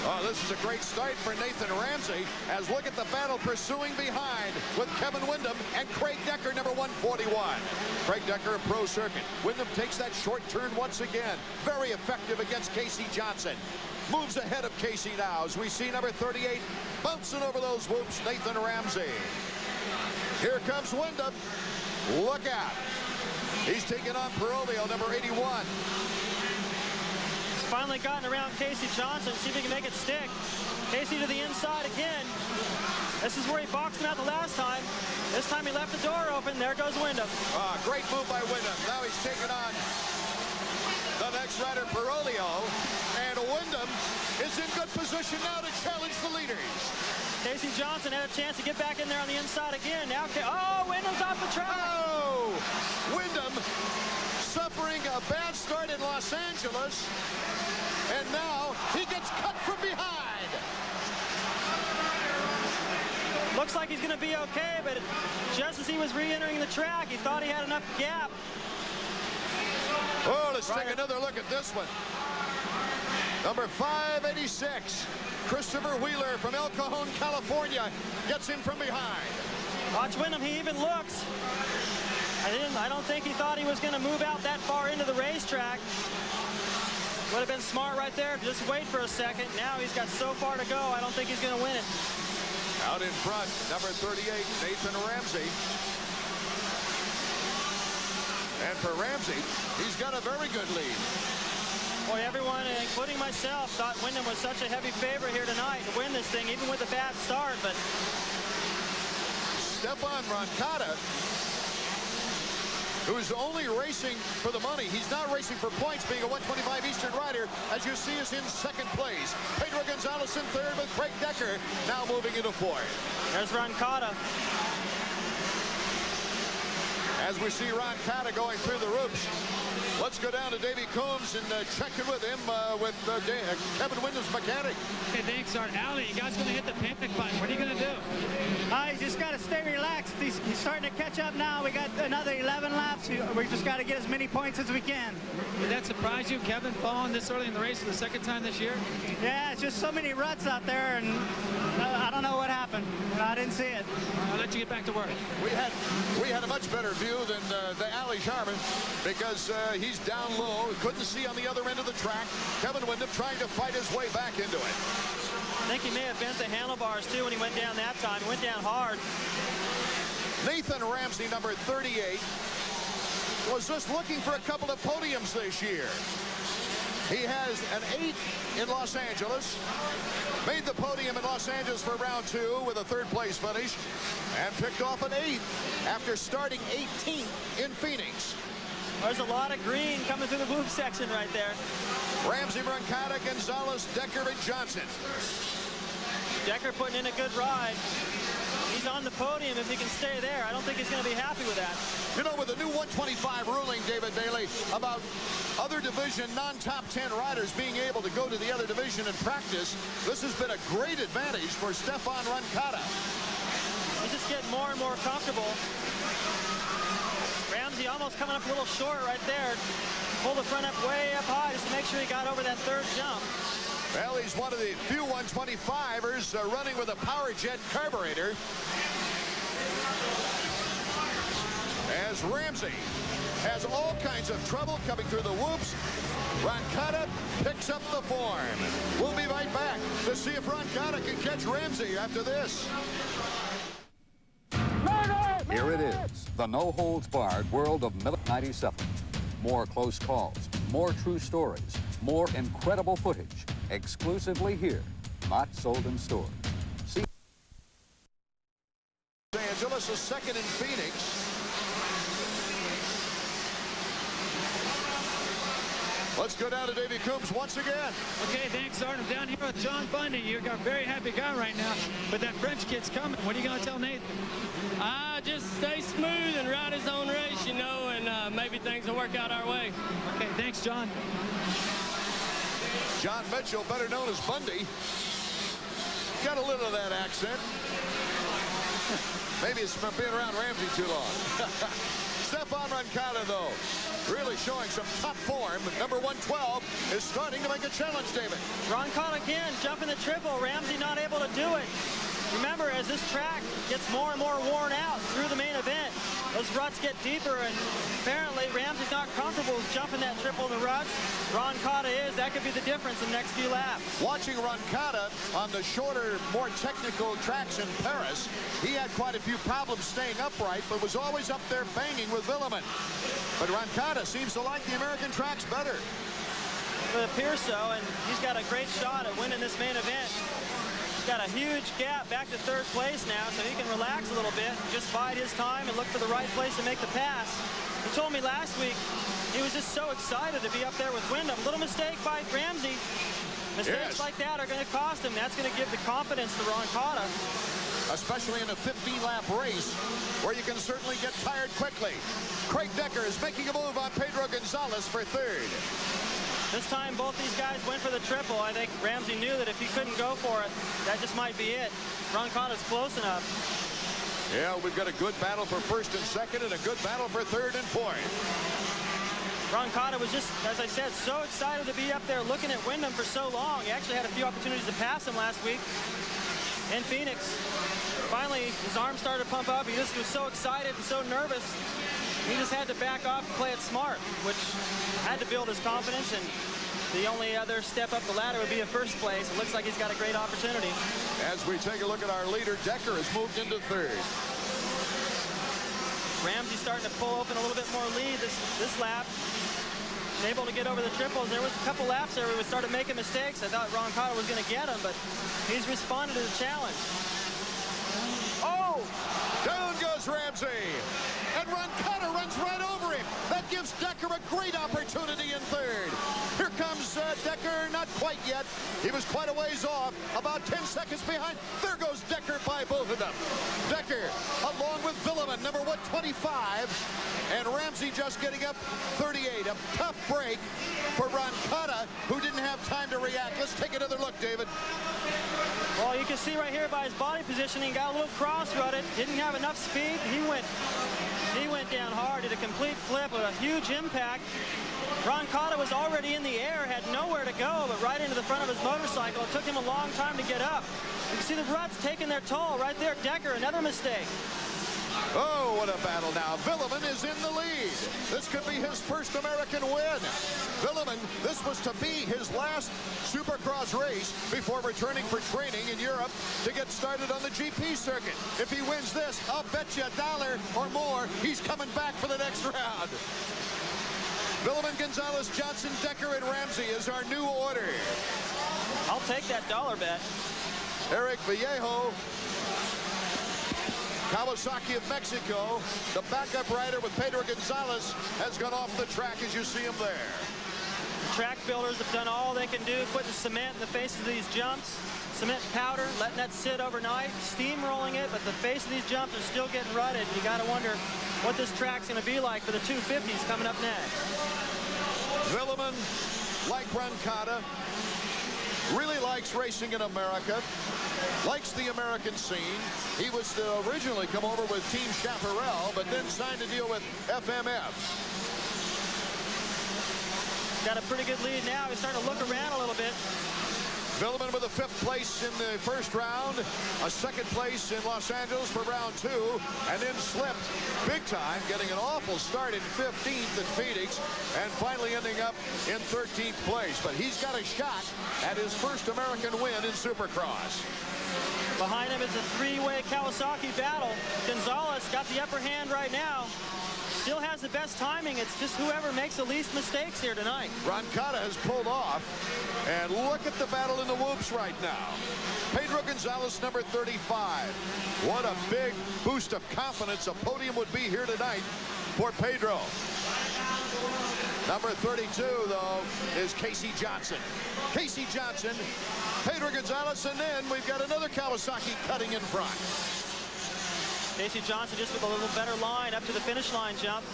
Oh, this is a great start for Nathan Ramsey, as look at the battle pursuing behind with Kevin Wyndham and Craig Decker, number 141. Craig Decker, a pro circuit. Wyndham takes that short turn once again. Very effective against Casey Johnson. Moves ahead of Casey now as we see number 38 bouncing over those whoops, Nathan Ramsey. Here comes Wyndham. Look out. He's taking on Perolio, number 81. He's finally gotten around Casey Johnson. See if he can make it stick. Casey to the inside again. This is where he boxed him out the last time. This time he left the door open. There goes Wyndham. Great move by Wyndham. Now he's taking on the next rider, Perolio. And Wyndham is in good position now to challenge the leaders. Casey Johnson had a chance to get back in there on the inside again. Now, Wyndham's off the track. Oh! Wyndham suffering a bad start in Los Angeles. And now he gets cut from behind. Looks like he's going to be okay, but just as he was re-entering the track, he thought he had enough gap. Oh, let's take another look at this one. Number 586, Christopher Wheeler from El Cajon, California, gets in from behind. Watch Wyndham, he even looks. I don't think he thought he was going to move out that far into the racetrack. Would have been smart right there. Just wait for a second. Now he's got so far to go, I don't think he's going to win it. Out in front, number 38, Nathan Ramsey. And for Ramsey, he's got a very good lead. Boy, everyone, including myself, thought Wyndham was such a heavy favorite here tonight to win this thing, even with a bad start. But Stefan Roncada, who's only racing for the money. He's not racing for points, being a 125 Eastern rider, as you see, is in second place. Pedro Gonzalez in third, with Craig Decker now moving into fourth. There's Roncada. As we see Roncada going through the ropes. Let's go down to Davey Combs and check in with him with Kevin Wyndham's mechanic. Hey, thanks, Art. Allie, you guys going to hit the panic button. What are you going to do? You just got to stay relaxed. He's starting to catch up now. We got another 11 laps. We just got to get as many points as we can. Did that surprise you, Kevin, falling this early in the race for the second time this year? Yeah, it's just so many ruts out there, and I don't know what happened. I didn't see it. I'll let you get back to work. We had a much better view than the Ali Sharman, because he's down low, couldn't see on the other end of the track. Kevin Wyndham trying to fight his way back into it. I think he may have bent the handlebars too when he went down that time. He went down hard. Nathan Ramsey, number 38, was just looking for a couple of podiums this year. He has an 8th in Los Angeles, made the podium in Los Angeles for round 2 with a 3rd place finish, and picked off an 8th after starting 18th in Phoenix. There's a lot of green coming through the whoop section right there. Ramsey, Roncada, Gonzalez, Decker, and Johnson. Decker putting in a good ride. He's on the podium if he can stay there. I don't think he's going to be happy with that. You know, with the new 125 ruling, David Bailey, about other division non-top 10 riders being able to go to the other division and practice, this has been a great advantage for Stefan Roncada. He's just getting more and more comfortable. Ramsey almost coming up a little short right there. Pull the front up way up high just to make sure he got over that 3rd jump. Well, he's one of the few 125ers running with a power jet carburetor. As Ramsey has all kinds of trouble coming through the whoops, Roncada picks up the form. We'll be right back to see if Roncada can catch Ramsey after this. Here it is, the no-holds-barred world of Military 97. More close calls, more true stories, more incredible footage, exclusively here, not sold in stores. See Los Angeles is 2nd in Phoenix. Let's go down to Davey Coombs once again. Okay, thanks, Art. I'm down here with John Bundy. You're a very happy guy right now, but that French kid's coming. What are you going to tell Nathan? Just stay smooth and ride his own race, you know, and maybe things will work out our way. Okay, thanks, John. John Mitchell, better known as Bundy. Got a little of that accent. Maybe it's from being around Ramsey too long. Stefan Roncada, though, really showing some top form. Number 112 is starting to make a challenge, David. Roncada again, jumping the triple. Ramsey not able to do it. Remember, as this track gets more and more worn out through the main event, those ruts get deeper, and apparently Ramsey's not comfortable with jumping that triple in the ruts. Roncada is. That could be the difference in the next few laps. Watching Roncada on the shorter, more technical tracks in Paris, he had quite a few problems staying upright, but was always up there banging with Villeman. But Roncada seems to like the American tracks better. It appears so, and he's got a great shot at winning this main event. Got a huge gap back to third place now, so he can relax a little bit, just bide his time and look for the right place to make the pass. He told me last week he was just so excited to be up there with Wyndham. Little mistake by Ramsey. Mistakes like that are going to cost him. That's going to give the confidence to Roncada. Especially in a 15-lap race where you can certainly get tired quickly. Craig Decker is making a move on Pedro Gonzalez for third. This time, both these guys went for the triple. I think Ramsey knew that if he couldn't go for it, that just might be it. Roncada's close enough. Yeah, we've got a good battle for first and second and a good battle for third and fourth. Roncada was just, as I said, so excited to be up there looking at Wyndham for so long. He actually had a few opportunities to pass him last week in Phoenix. Finally, his arm started to pump up. He just was so excited and so nervous. He just had to back off and play it smart, which had to build his confidence, and the only other step up the ladder would be a first place. It looks like he's got a great opportunity. As we take a look at our leader, Decker has moved into third. Ramsey starting to pull open a little bit more lead this lap. Able to get over the triples. There was a couple laps there where we started making mistakes. I thought Roncada was going to get him, but he's responded to the challenge. Oh! Down goes Ramsey. And Roncada runs right over him. That gives Decker a great opportunity in third. Here comes Decker, not quite yet. He was quite a ways off, about 10 seconds behind. There goes Decker by both of them. Decker, along with Villeman, number 125. And Ramsey just getting up 38. A tough break for Roncada, who didn't have time to react. Let's take another look, David. Well, you can see right here by his body positioning, got a little cross-rutted, didn't have enough speed. He went down hard, did a complete flip with a huge impact. Roncada was already in the air, had nowhere to go, but right into the front of his motorcycle. It took him a long time to get up. You can see the ruts taking their toll right there. Decker, another mistake. Oh, what a battle now. Villeman is in the lead. This could be his first American win. Villeman, this was to be his last Supercross race before returning for training in Europe to get started on the GP circuit. If he wins this, I'll bet you $1 or more he's coming back for the next round. Villeman, Gonzalez, Johnson, Decker, and Ramsey is our new order. I'll take that $1 bet. Eric Vallejo, Kawasaki of Mexico, the backup rider with Pedro Gonzalez, has gone off the track as you see him there. The track builders have done all they can do, putting cement in the faces of these jumps, cement powder, letting that sit overnight, steamrolling it, but the face of these jumps are still getting rutted. You got to wonder what this track's going to be like for the 250s coming up next. Villeman, like Roncada, really likes racing in America, likes the American scene. He was originally come over with Team Chaparral, but then signed a deal with FMF. Got a pretty good lead now. He's starting to look around a little bit. Villeman with a 5th place in the first round, a 2nd place in Los Angeles for round 2, and then slipped big time, getting an awful start in 15th in Phoenix, and finally ending up in 13th place. But he's got a shot at his first American win in Supercross. Behind him is a 3-way Kawasaki battle. Gonzalez got the upper hand right now. Still has the best timing. It's just whoever makes the least mistakes here tonight. Roncada has pulled off, and look at the battle in the whoops right now. Pedro Gonzalez, number 35. What a big boost of confidence a podium would be here tonight for Pedro. Number 32, though, is Casey Johnson. Casey Johnson, Pedro Gonzalez, and then we've got another Kawasaki cutting in front. Casey Johnson just with a little better line up to the finish line jump.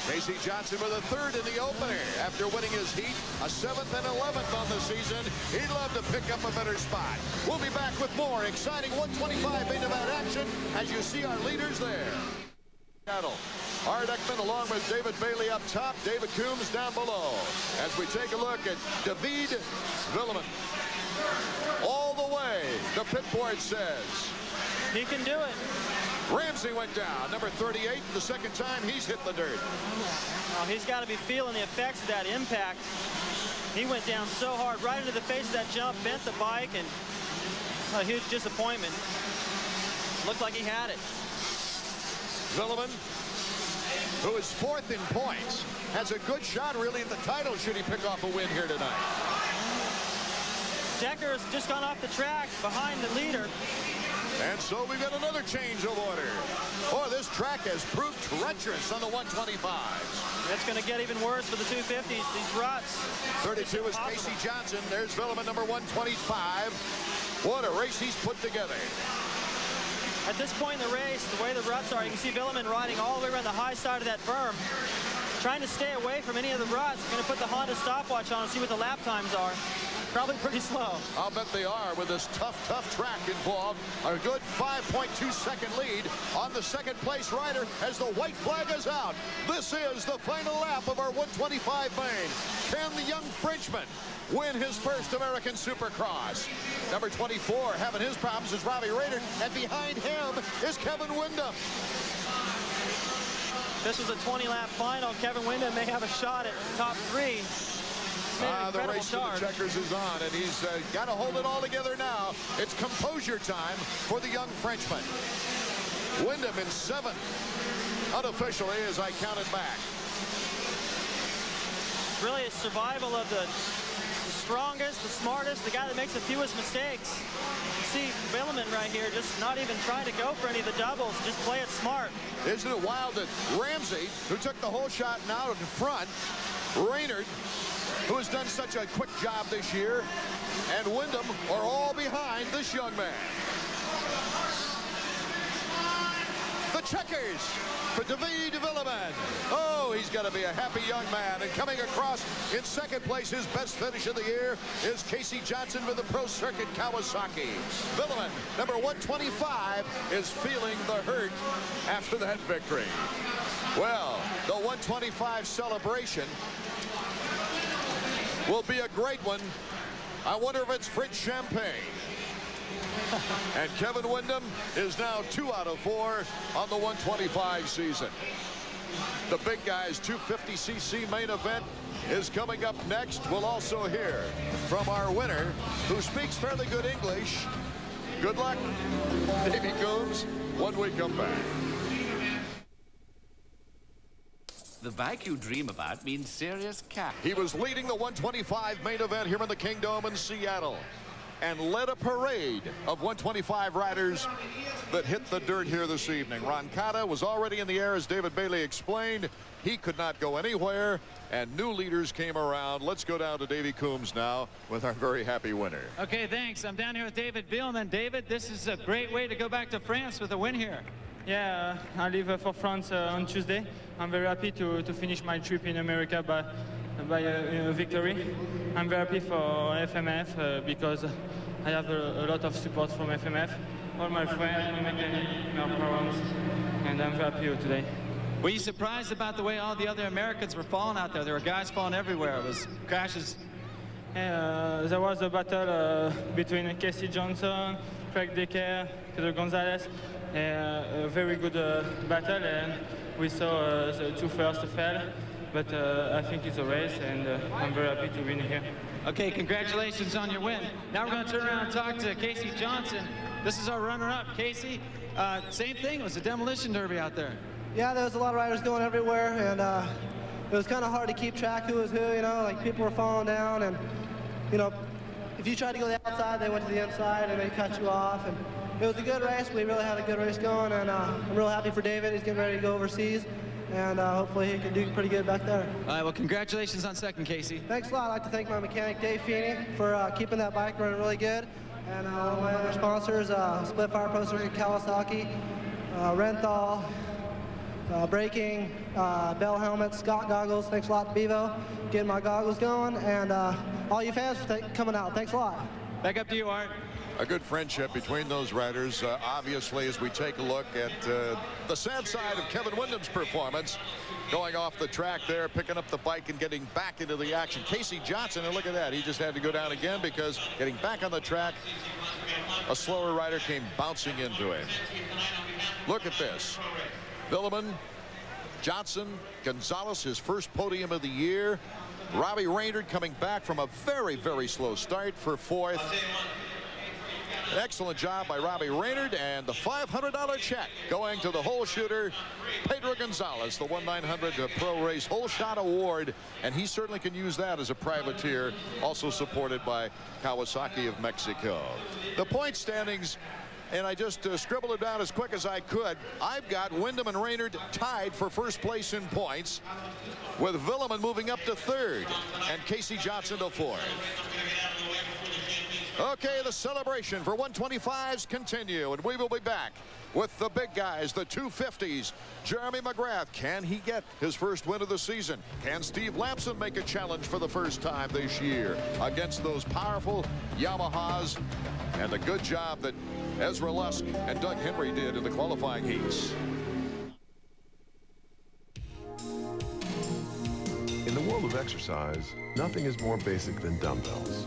Casey Johnson with a third in the opener after winning his heat, a 7th and 11th on the season. He'd love to pick up a better spot. We'll be back with more exciting 125 main event action as you see our leaders there. Art Ekman along with David Bailey up top, David Coombs down below. As we take a look at David Villeman. All the way, the pit board says. He can do it. Ramsey went down, number 38, the second time he's hit the dirt. Well, he's got to be feeling the effects of that impact. He went down so hard, right into the face of that jump, bent the bike, and a huge disappointment. Looked like he had it. Villeman, who is 4th in points, has a good shot really at the title should he pick off a win here tonight. Decker's just gone off the track behind the leader. And so we've got another change of order. Boy, this track has proved treacherous on the 125s. It's going to get even worse for the 250s, these ruts. 32 is Casey Johnson. There's Villeman, number 125. What a race he's put together. At this point in the race, the way the ruts are, you can see Villeman riding all the way around the high side of that berm, trying to stay away from any of the ruts. Going to put the Honda stopwatch on and see what the lap times are. Probably pretty slow. I'll bet they are with this tough track involved. A good 5.2-second lead on the second place rider as the white flag is out. This is the final lap of our 125 main. Can the young Frenchman win his first American Supercross? Number 24 having his problems is Robbie Rader, and behind him is Kevin Windham. This was a 20-lap final. Kevin Windham may have a shot at top 3. The race to the checkers is on, and he's got to hold it all together now. It's composure time for the young Frenchman. Windham in 7th, unofficially, as I counted back. Really a survival of the strongest, the smartest, the guy that makes the fewest mistakes. You see Villeman right here just not even trying to go for any of the doubles, just play it smart. Isn't it wild that Ramsey, who took the whole shot now to the front, Raynard, who has done such a quick job this year, and Windham are all behind this young man. The checkers for David Villeman. Oh, he's got to be a happy young man. And coming across in second place, his best finish of the year is Casey Johnson with the Pro Circuit Kawasaki. Villeman, number 125, is feeling the hurt after that victory. Well, the 125 celebration will be a great one. I wonder if it's French champagne. And Kevin Windham is now 2 out of 4 on the 125 season. The big guys 250cc main event is coming up next. We'll also hear from our winner, who speaks fairly good English. Good luck, Davey Coombs, when we come back. The bike you dream about means serious cash. He was leading the 125 main event here in the Kingdome in Seattle and led a parade of 125 riders that hit the dirt here this evening. Roncada was already in the air, as David Bailey explained. He could not go anywhere, and new leaders came around. Let's go down to Davey Coombs now with our very happy winner. Okay, thanks. I'm down here with David Villeman. David, this is a great way to go back to France with a win here. Yeah, I leave for France on Tuesday. I'm very happy to finish my trip in America by a victory. I'm very happy for FMF because I have a lot of support from FMF. All my friends, my mechanics, my parents, and I'm very happy today. Were you surprised about the way all the other Americans were falling out there? There were guys falling everywhere. It was crashes. There was a battle between Casey Johnson, Craig Decker, Pedro Gonzalez. A very good battle, and we saw the 2 first fell, but I think it's a race, and I'm very happy to win here. Okay, congratulations on your win. Now we're going to turn around and talk to Casey Johnson. This is our runner-up. Casey, same thing, it was a demolition derby out there. Yeah, there was a lot of riders going everywhere, and it was kind of hard to keep track who was who, you know, like people were falling down, and, you know, if you tried to go to the outside, they went to the inside, and they cut you off, and it was a good race. We really had a good race going, and I'm real happy for David. He's getting ready to go overseas, and hopefully he can do pretty good back there. All right, well, congratulations on second, Casey. Thanks a lot. I'd like to thank my mechanic, Dave Feeney, for keeping that bike running really good, and all my other sponsors, Split Fire Pro Circuit Kawasaki, Renthal, braking, bell helmets, Scott goggles. Thanks a lot to Bevo, getting my goggles going, and all you fans for coming out. Thanks a lot. Back up to you, Art. A good friendship between those riders, obviously, as we take a look at the sad side of Kevin Windham's performance, going off the track there, picking up the bike and getting back into the action. Casey Johnson, and look at that, he just had to go down again because getting back on the track, a slower rider came bouncing into him. Look at this. Villeman, Johnson, Gonzalez, his first podium of the year. Robbie Raynard coming back from a very, very slow start for fourth. An excellent job by Robbie Raynard, and the $500 check going to the hole shooter, Pedro Gonzalez, the 1/900 Pro Race Hole Shot Award, and he certainly can use that as a privateer, also supported by Kawasaki of Mexico. The point standings, and I just scribbled it down as quick as I could. I've got Windham and Raynard tied for first place in points, with Villeman moving up to third and Casey Johnson to fourth. Okay, the celebration for 125s continue, and we will be back with the big guys, the 250s. Jeremy McGrath, can he get his first win of the season? Can Steve Lampson make a challenge for the first time this year against those powerful Yamahas? And the good job that Ezra Lusk and Doug Henry did in the qualifying heats. In the world of exercise, nothing is more basic than dumbbells.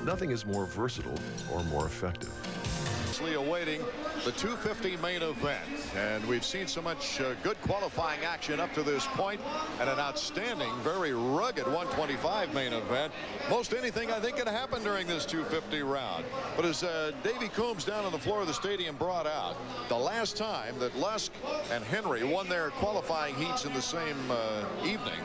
Nothing is more versatile or more effective. Awaiting the 250 main event, and we've seen so much good qualifying action up to this point, and an outstanding, very rugged 125 main event. Most anything I think can happen during this 250 round. But as Davey Coombs down on the floor of the stadium brought out, the last time that Lusk and Henry won their qualifying heats in the same evening,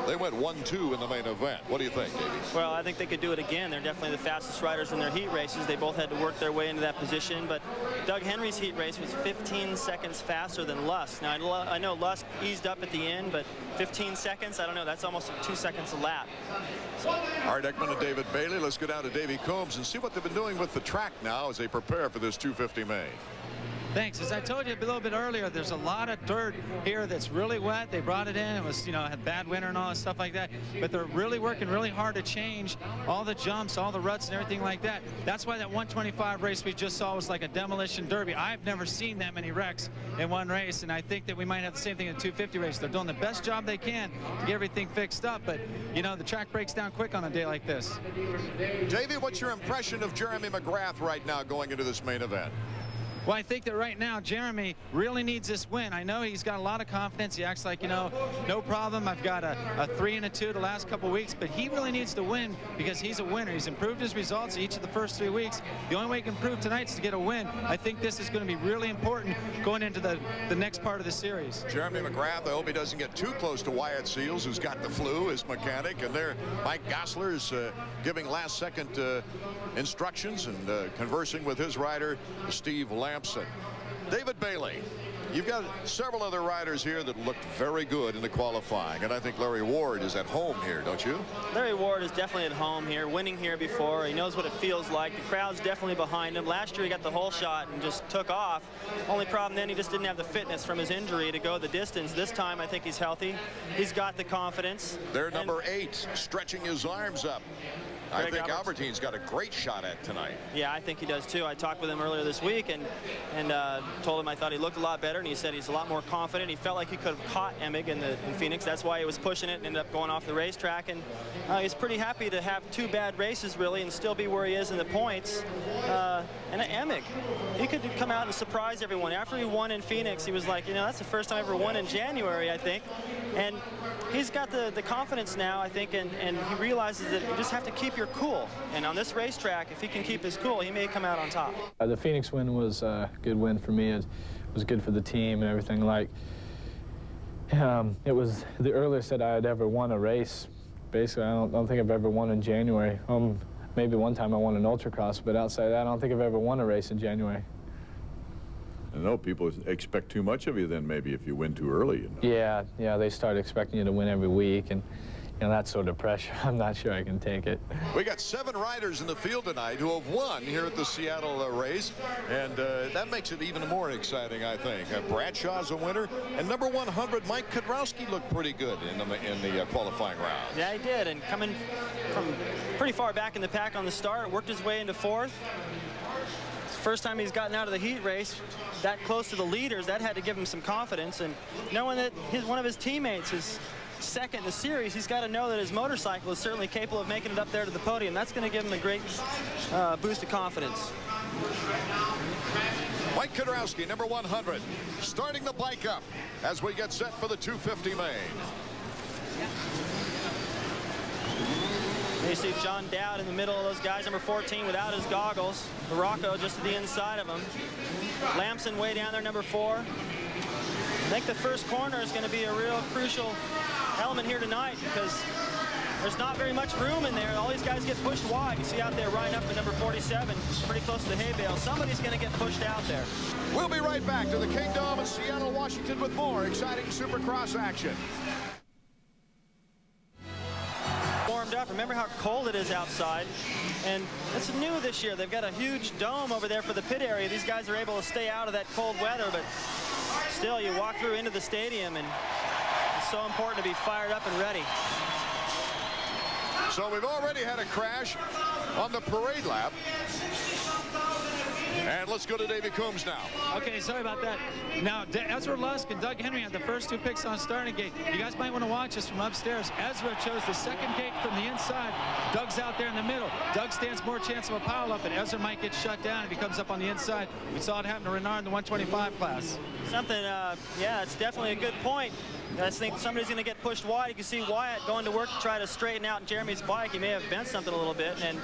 they went 1-2 in the main event. What do you think, Davey? Well, I think they could do it again. They're definitely the fastest riders in their heat races. They both had to work their way into that position, but Doug Henry's heat race was 15 seconds faster than Lusk. Now, I know Lusk eased up at the end, but 15 seconds, I don't know, that's almost 2 seconds a lap. Art Ekman and David Bailey. Let's go down to Davey Coombs and see what they've been doing with the track now as they prepare for this 250 main. Thanks. As I told you a little bit earlier, there's a lot of dirt here that's really wet. They brought it in. It was, had bad winter and all that stuff like that. But they're really working really hard to change all the jumps, all the ruts and everything like that. That's why that 125 race we just saw was like a demolition derby. I've never seen that many wrecks in one race, and I think that we might have the same thing in the 250 race. They're doing the best job they can to get everything fixed up, but, the track breaks down quick on a day like this. Davey, what's your impression of Jeremy McGrath right now going into this main event? Well, I think that right now Jeremy really needs this win. I know he's got a lot of confidence. He acts like, no problem. I've got a 3 and a 2 the last couple weeks, but he really needs to win because he's a winner. He's improved his results each of the first 3 weeks. The only way he can improve tonight is to get a win. I think this is going to be really important going into the next part of the series. Jeremy McGrath, I hope he doesn't get too close to Wyatt Seals, who's got the flu, his mechanic, and there Mike Gossler is giving last-second instructions and conversing with his rider, Steve Lampson. David Bailey, you've got several other riders here that looked very good in the qualifying, and I think Larry Ward is at home here, don't you? Larry Ward is definitely at home here, winning here before. He knows what it feels like. The crowd's definitely behind him. Last year he got the whole shot and just took off. Only problem then, he just didn't have the fitness from his injury to go the distance. This time I think he's healthy. He's got the confidence. They're number 8, stretching his arms up. I think Albertine's got a great shot at tonight. Yeah, I think he does too. I talked with him earlier this week and told him I thought he looked a lot better, and he said he's a lot more confident. He felt like he could have caught Emig in Phoenix. That's why he was pushing it and ended up going off the racetrack. And he's pretty happy to have 2 bad races really and still be where he is in the points. And Emig, he could come out and surprise everyone. After he won in Phoenix, he was like, that's the first time I ever won in January, I think. And he's got the confidence now, I think, and he realizes that you just have to keep your cool. And on this racetrack, if he can keep his cool, he may come out on top. The Phoenix win was a good win for me. It was good for the team and everything. It was the earliest that I had ever won a race. Basically, I don't think I've ever won in January. Maybe one time I won an Ultracross, but outside of that, I don't think I've ever won a race in January. I know people expect too much of you then maybe if you win too early. Yeah, they start expecting you to win every week, and you know, that sort of pressure, I'm not sure I can take it. We got 7 riders in the field tonight who have won here at the Seattle race, and that makes it even more exciting, I think. Bradshaw's a winner, and number 100, Mike Kudrowski, looked pretty good in the qualifying round. Yeah, he did, and coming from pretty far back in the pack on the start, worked his way into 4th. First time he's gotten out of the heat race that close to the leaders, that had to give him some confidence, and knowing that one of his teammates is second in the series, he's got to know that his motorcycle is certainly capable of making it up there to the podium. That's going to give him a great boost of confidence. Mike Kudrowski, number 100, starting the bike up as we get set for the 250 main. You see John Dowd in the middle of those guys, number 14, without his goggles. Baracco just to the inside of him. Lamson way down there, number 4. I think the first corner is going to be a real crucial element here tonight because there's not very much room in there. All these guys get pushed wide. You see out there Ryan up to number 47, pretty close to the hay bale. Somebody's going to get pushed out there. We'll be right back to the Kingdom in Seattle, Washington with more exciting Supercross action. Warmed up. Remember how cold it is outside, and it's new this year. They've got a huge dome over there for the pit area. These guys are able to stay out of that cold weather, but still you walk through into the stadium and it's so important to be fired up and ready. So we've already had a crash on the parade lap. And let's go to Davey Coombs now. Okay, sorry about that. Now, Ezra Lusk and Doug Henry had the first 2 picks on starting gate. You guys might want to watch this from upstairs. Ezra chose the second gate from the inside. Doug's out there in the middle. Doug stands more chance of a pileup, and Ezra might get shut down if he comes up on the inside. We saw it happen to Renard in the 125 class. Something, yeah, it's definitely a good point. I just think somebody's going to get pushed wide. You can see Wyatt going to work to try to straighten out Jeremy's bike. He may have bent something a little bit. And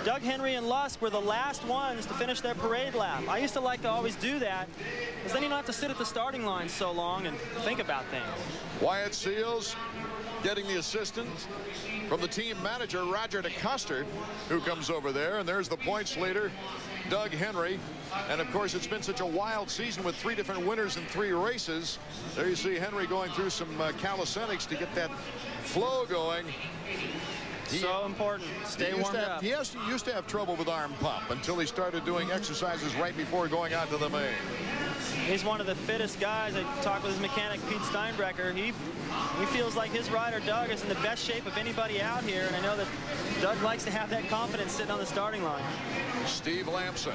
Doug Henry and Lusk were the last ones to finish their parade lap. I used to like to always do that, because then you don't have to sit at the starting line so long and think about things. Wyatt Seals getting the assistance from the team manager, Roger DeCoster, who comes over there. And there's the points leader, Doug Henry. And of course, it's been such a wild season with 3 different winners in 3 races. There you see Henry going through some calisthenics to get that flow going. So important. Stay warmed up. He used to have trouble with arm pump until he started doing exercises right before going out to the main. He's one of the fittest guys. I talked with his mechanic, Pete Steinbrecher. He feels like his rider, Doug, is in the best shape of anybody out here. And I know that Doug likes to have that confidence sitting on the starting line. Steve Lamson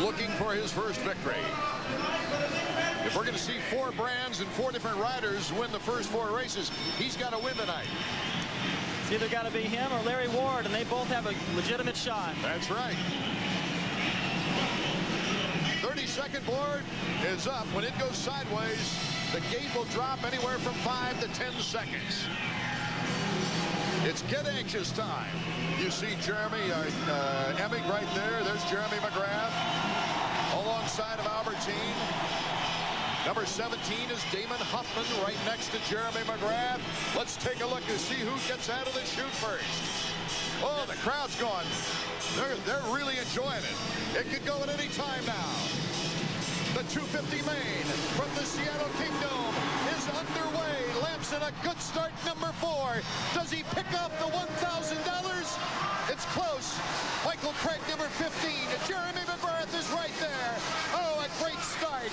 looking for his first victory. If we're going to see 4 brands and 4 different riders win the first 4 races, he's got to win tonight. It's either got to be him or Larry Ward, and they both have a legitimate shot. That's right. 30-second board is up. When it goes sideways, the gate will drop anywhere from 5 to 10 seconds. It's get anxious time. You see Jeremy Emig right there. There's Jeremy McGrath alongside of Albertine. Number 17 is Damon Huffman right next to Jeremy McGrath. Let's take a look to see who gets out of the chute first. Oh, the crowd's going. They're really enjoying it. It could go at any time now. The 250 main from the Seattle Kingdom is underway. Lamson, a good start, number 4. Does he pick up the $1,000? It's close. Michael Craig, number 15. Jeremy McGrath is right there. Oh, a great start.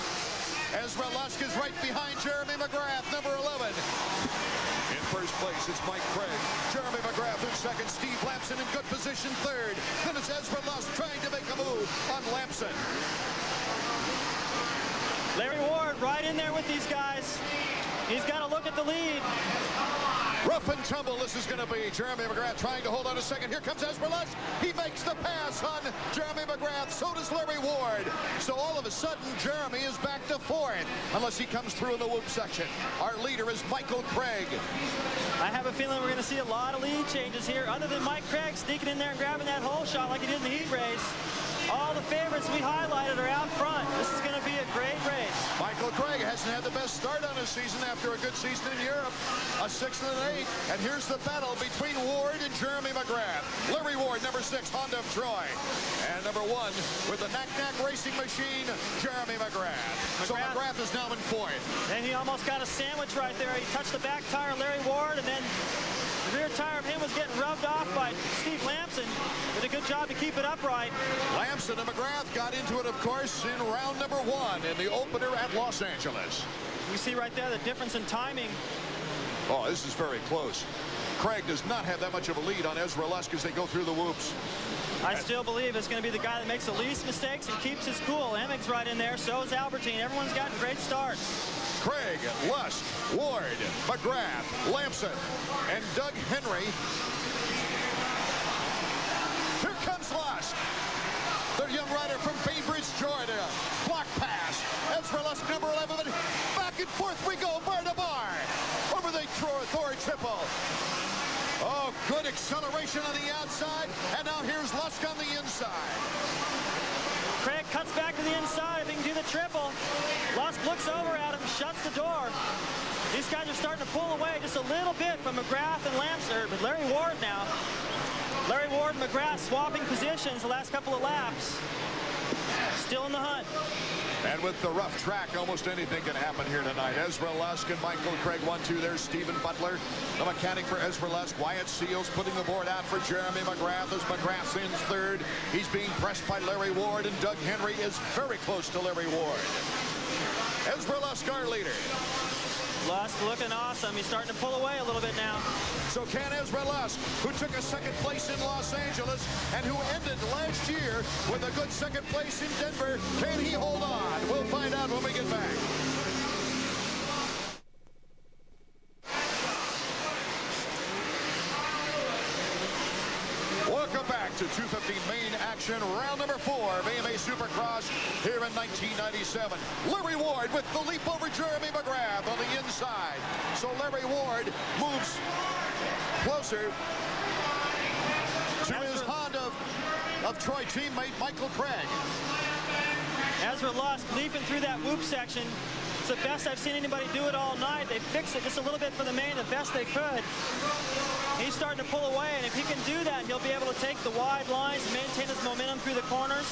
Ezra Lusk is right behind Jeremy McGrath, number 11. In first place, it's Mike Craig. Jeremy McGrath in second. Steve Lamson in good position third. Then it's Ezra Lusk trying to make a move on Lamson. Larry Ward right in there with these guys. He's got to look at the lead. Rough and tumble this is going to be. Jeremy McGrath trying to hold on a second. Here comes Ezra Lusk. He makes the pass on Jeremy McGrath. So does Larry Ward. So all of a sudden, Jeremy is back to 4th, unless he comes through in the whoop section. Our leader is Michael Craig. I have a feeling we're going to see a lot of lead changes here, other than Mike Craig sneaking in there and grabbing that hole shot like he did in the heat race. All the favorites we highlighted are out front. This is going to be a great race. Michael Craig hasn't had the best start on his season after a good season in Europe. A 6th and an 8th. And here's the battle between Ward and Jeremy McGrath. Larry Ward, number 6, Honda of Troy. And number 1, with the Knack-Knack Racing Machine, Jeremy McGrath. So McGrath is now in 4th. And he almost got a sandwich right there. He touched the back tire of Larry Ward, and then the rear tire of him was getting rubbed off by Steve Lamson. Did a good job to keep it upright. Lamson and McGrath got into it, of course, in round number 1 in the opener at Los Angeles. You see right there the difference in timing. Oh, this is very close. Craig does not have that much of a lead on Ezra Lusk as they go through the whoops. I still believe it's going to be the guy that makes the least mistakes and keeps his cool. Emmig's right in there. So is Albertine. Everyone's gotten great starts. Craig, Lusk, Ward, McGrath, Lamson, and Doug Henry. Here comes Lusk. The young rider from Bainbridge, Georgia. Block pass. Ezra Lusk, number 11. Back and forth we go, bar to bar. Over the Thor triple. Oh, good acceleration on the outside. And now here's Lusk on the inside. Craig cuts back to the inside if he can do the triple. Lusk looks over at him, shuts the door. These guys are starting to pull away just a little bit from McGrath and Lamson, but Larry Ward now. Larry Ward and McGrath swapping positions the last couple of laps. Still in the hunt. And with the rough track, almost anything can happen here tonight. Ezra Lusk and Michael Craig 1-2. There's Stephen Butler, the mechanic for Ezra Lusk. Wyatt Seals putting the board out for Jeremy McGrath as McGrath's in 3rd. He's being pressed by Larry Ward, and Doug Henry is very close to Larry Ward. Ezra Lusk, our leader. Lusk looking awesome. He's starting to pull away a little bit now. So can Ezra Lusk, who took a 2nd place in Los Angeles and who ended last year with a good 2nd place in Denver, can he hold on? We'll find out when we get back. Welcome back to 2:15 main action, round number 4 of AMA Supercross here in 1997. Larry Ward with the leap over Jeremy McGrath on the inside. So Larry Ward moves closer to his Honda of Troy teammate Michael Craig. Ezra Lusk leaping through that whoop section. It's the best I've seen anybody do it all night. They fixed it just a little bit for the main, the best they could. He's starting to pull away, and if he can do that, he'll be able to take the wide lines and maintain his momentum through the corners,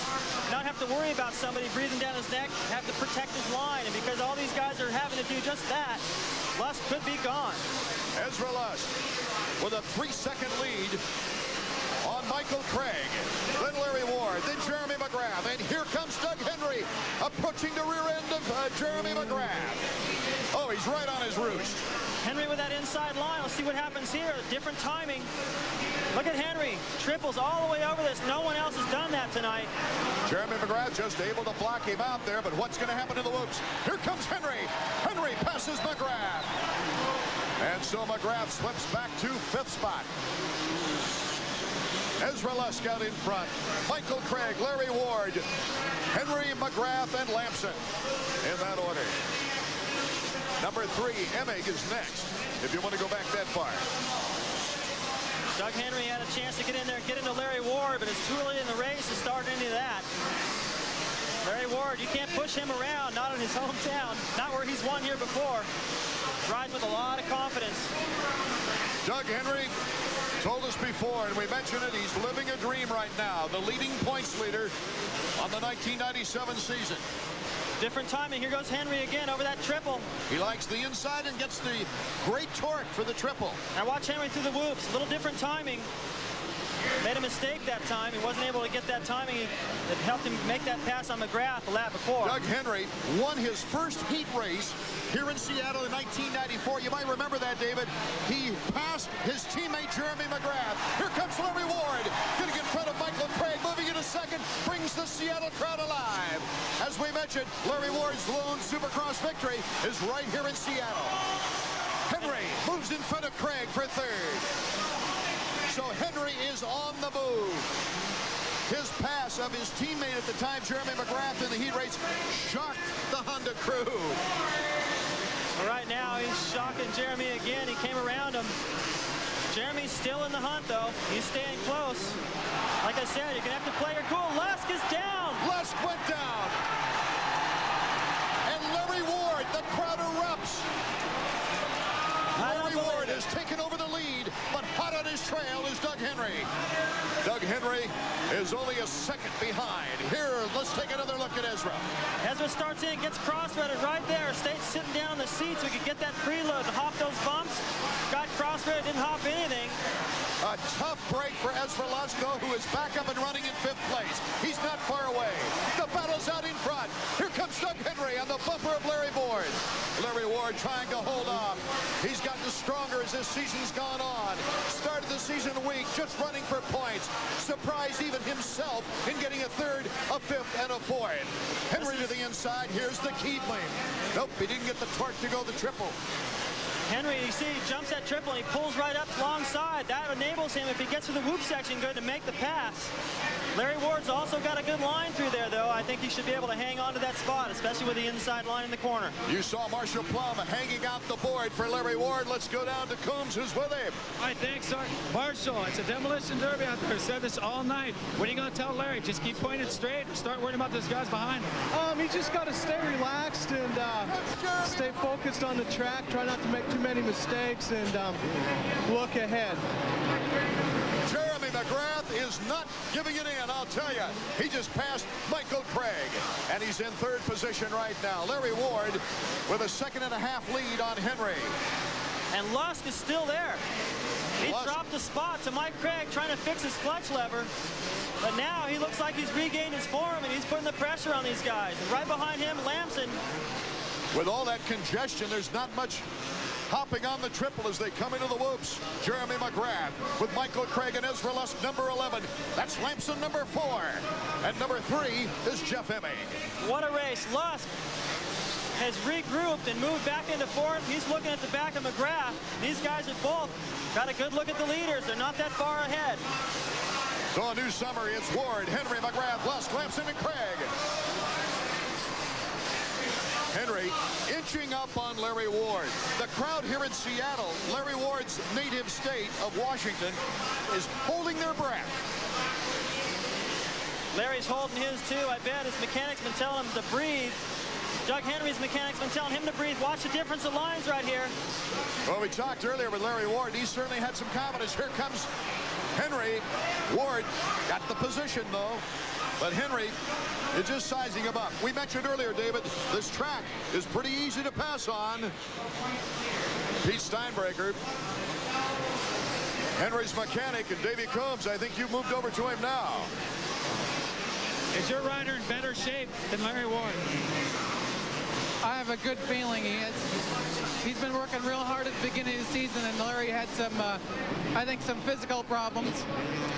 not have to worry about somebody breathing down his neck, have to protect his line. And because all these guys are having to do just that, Lusk could be gone. Ezra Lusk with a 3-second lead on Michael Craig, then Larry Ward, then Jeremy McGrath, and here comes Doug Henry approaching the rear end of Jeremy McGrath. Oh, he's right on his roost. Henry with that inside line. Let's see what happens here. Different timing. Look at Henry. Triples all the way over this. No one else has done that tonight. Jeremy McGrath just able to block him out there, but what's going to happen in the whoops? Here comes Henry. Henry passes McGrath. And so McGrath slips back to 5th spot. Ezra Lusk out in front. Michael Craig, Larry Ward, Henry, McGrath, and Lamson in that order. Number 3, Emmig is next, if you want to go back that far. Doug Henry had a chance to get in there, get into Larry Ward, but it's too early in the race to start into that. Larry Ward, you can't push him around, not in his hometown, not where he's won here before. Riding with a lot of confidence. Doug Henry told us before, and we mentioned it, he's living a dream right now. The leading points leader on the 1997 season. Different timing. Here goes Henry again over that triple. He likes the inside and gets the great torque for the triple. Now watch Henry through the whoops. A little different timing. Made a mistake that time. He wasn't able to get that timing. It helped him make that pass on McGrath the lap before. Doug Henry won his first heat race here in Seattle in 1994. You might remember that, David. He passed his teammate Jeremy McGrath. Here comes Larry Ward. Getting in front of Michael Craig. Moving into 2nd. Brings the Seattle crowd alive. As we mentioned, Larry Ward's lone Supercross victory is right here in Seattle. Henry moves in front of Craig for 3rd. So Henry is on the move. His pass of his teammate at the time, Jeremy McGrath, in the heat race, shocked the Honda crew. Right now, he's shocking Jeremy again. He came around him. Jeremy's still in the hunt, though. He's staying close. Like I said, you're going to have to play your cool. Lusk is down. Lusk went down. And Larry crowd erupts. Larry Ward has taken over the lead, but hot on his trail is Doug Henry. Doug Henry is only a second behind. Here, let's take another look at Ezra. Ezra starts in, gets cross-threaded right there. Stays sitting down in the seat so he could get that preload and hop those bumps. Got cross-threaded, didn't hop anything. A tough break for Ezra Lusko, who is back up and running in 5th place. He's not far away. The battle's out in front. Here comes Doug Henry on the bumper of Larry Ward. Larry Ward trying to hold off. He's gotten stronger as this season's gone on. Started the season weak, just running for points. Surprised even himself in getting a 3rd, a 5th, and a 4th. Henry to the inside. Here's the Keebling. Nope, he didn't get the torque to go the triple. Henry, you see, he jumps that triple and he pulls right up alongside. That enables him, if he gets to the whoop section good, to make the pass. Larry Ward's also got a good line through there, though. I think he should be able to hang on to that spot, especially with the inside line in the corner. You saw Marshall Plum hanging out the board for Larry Ward. Let's go down to Coombs, who's with him. I think so. Marshall, it's a demolition derby out there. Said this all night. What are you going to tell Larry? Just keep pointing straight or start worrying about those guys behind him? He just got to stay relaxed and stay focused on the track. Try not to make too many mistakes and look ahead. Jeremy McGrath is not giving it in, I'll tell you. He just passed Michael Craig, and he's in 3rd position right now. Larry Ward with a 2.5 lead on Henry. And Lusk is still there. He dropped the spot to Mike Craig trying to fix his clutch lever. But now he looks like he's regained his form, and he's putting the pressure on these guys. And right behind him, Lamson. With all that congestion, there's not much hopping on the triple as they come into the whoops. Jeremy McGrath with Michael Craig and Ezra Lusk, number 11. That's Lamson, number 4. And number 3 is Jeff Hemming. What a race. Lusk has regrouped and moved back into 4th. He's looking at the back of McGrath. These guys have both got a good look at the leaders. They're not that far ahead. So a new summary. It's Ward, Henry, McGrath, Lusk, Lamson, and Craig. Henry inching up on Larry Ward. The crowd here in Seattle, Larry Ward's native state of Washington, is holding their breath. Larry's holding his too. I bet his mechanic's been telling him to breathe. Doug Henry's mechanic's been telling him to breathe. Watch the difference of lines right here. Well, we talked earlier with Larry Ward. He certainly had some confidence. Here comes Henry. Ward got the position, though. But Henry is just sizing him up. We mentioned earlier, David, this track is pretty easy to pass on. Pete Steinbreaker, Henry's mechanic, and Davey Coombs, I think you moved over to him now. Is your rider in better shape than Larry Ward? I have a good feeling he is. He's been working real hard at the beginning of the season, and Larry had some, I think, some physical problems.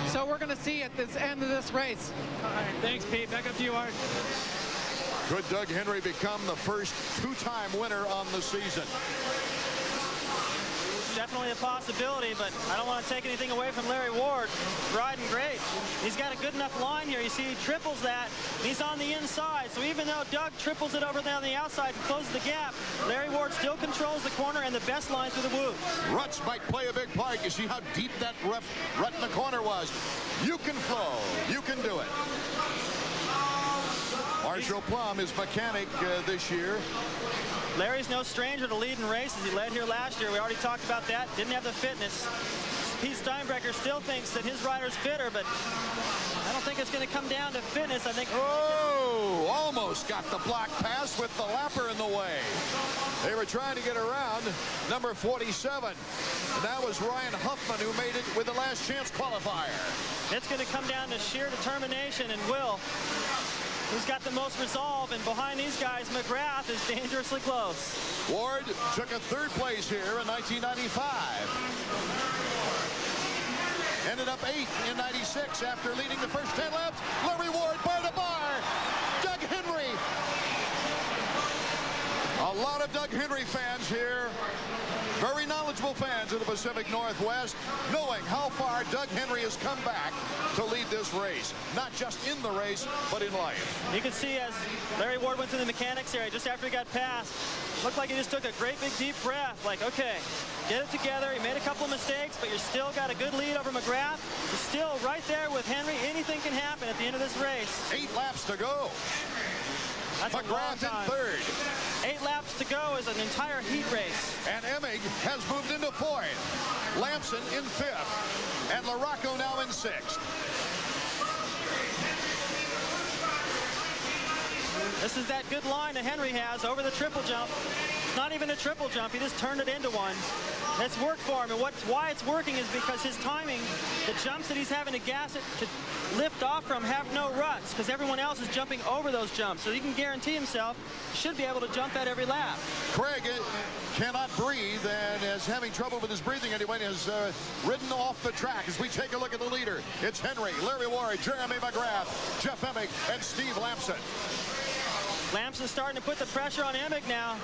So we're going to see at this end of this race. All right, thanks, Pete. Back up to you, Art. Could Doug Henry become the first 2-time winner on the season? Definitely a possibility, but I don't want to take anything away from Larry Ward. Riding great. He's got a good enough line here. You see, he triples that. He's on the inside. So even though Doug triples it over there on the outside and closes the gap, Larry Ward still controls the corner and the best line through the whoops. Ruts might play a big part. You see how deep that rut in the corner was. You can flow. You can do it. Marshall Plum is mechanic this year. Larry's no stranger to leading races. He led here last year. We already talked about that. Didn't have the fitness. Pete Steinbreaker still thinks that his rider's fitter, but I don't think it's going to come down to fitness. I think. Oh, almost got the block pass with the lapper in the way. They were trying to get around number 47. And that was Ryan Huffman who made it with the last chance qualifier. It's going to come down to sheer determination and will. Who's got the most resolve, and behind these guys, McGrath is dangerously close. Ward took a 3rd place here in 1995. Ended up 8th in 96 after leading the first 10 laps. Larry Ward bar to bar. Doug Henry. A lot of Doug Henry fans here. Very knowledgeable fans of the Pacific Northwest, knowing how far Doug Henry has come back to lead this race. Not just in the race, but in life. You can see as Larry Ward went through the mechanics area just after he got past, looked like he just took a great big deep breath. Like, okay, get it together. He made a couple of mistakes, but you're still got a good lead over McGrath. You're still right there with Henry. Anything can happen at the end of this race. 8 laps to go. That's McGrath in third. 8 laps to go is an entire heat race. And Emig has moved into fourth. Lamson in fifth. And LaRocco now in sixth. This is that good line that Henry has over the triple jump. It's not even a triple jump. He just turned it into one. It's worked for him. And why it's working is because his timing, the jumps that he's having to gas it to lift off from have no ruts because everyone else is jumping over those jumps. So he can guarantee himself he should be able to jump that every lap. Craig cannot breathe and is having trouble with his breathing anyway, and has ridden off the track. As we take a look at the leader, it's Henry, Larry Ward, Jeremy McGrath, Jeff Emig, and Steve Lamson. Lamson's starting to put the pressure on Emig now.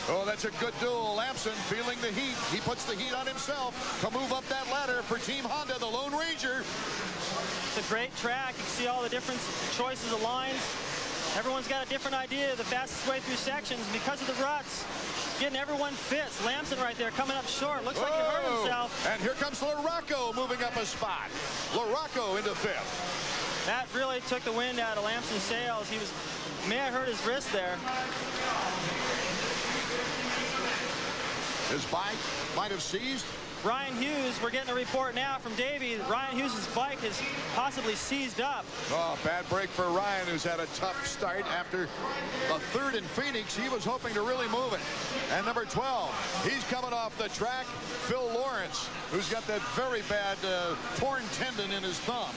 Oh, that's a good duel. Lamson feeling the heat. He puts the heat on himself to move up that ladder for Team Honda, the Lone Ranger. It's a great track. You can see all the different choices of lines. Everyone's got a different idea of the fastest way through sections because of the ruts. Getting everyone fits. Lamson right there coming up short. Looks like he hurt himself. And here comes LaRocco moving up a spot. LaRocco into fifth. That really took the wind out of Lamson's sails. He may have hurt his wrist there. His bike might have seized. Ryan Hughes, we're getting a report now from Davey. Ryan Hughes' bike has possibly seized up. Oh, bad break for Ryan, who's had a tough start after a third in Phoenix. He was hoping to really move it. And number 12, he's coming off the track. Phil Lawrence, who's got that very bad torn tendon in his thumb.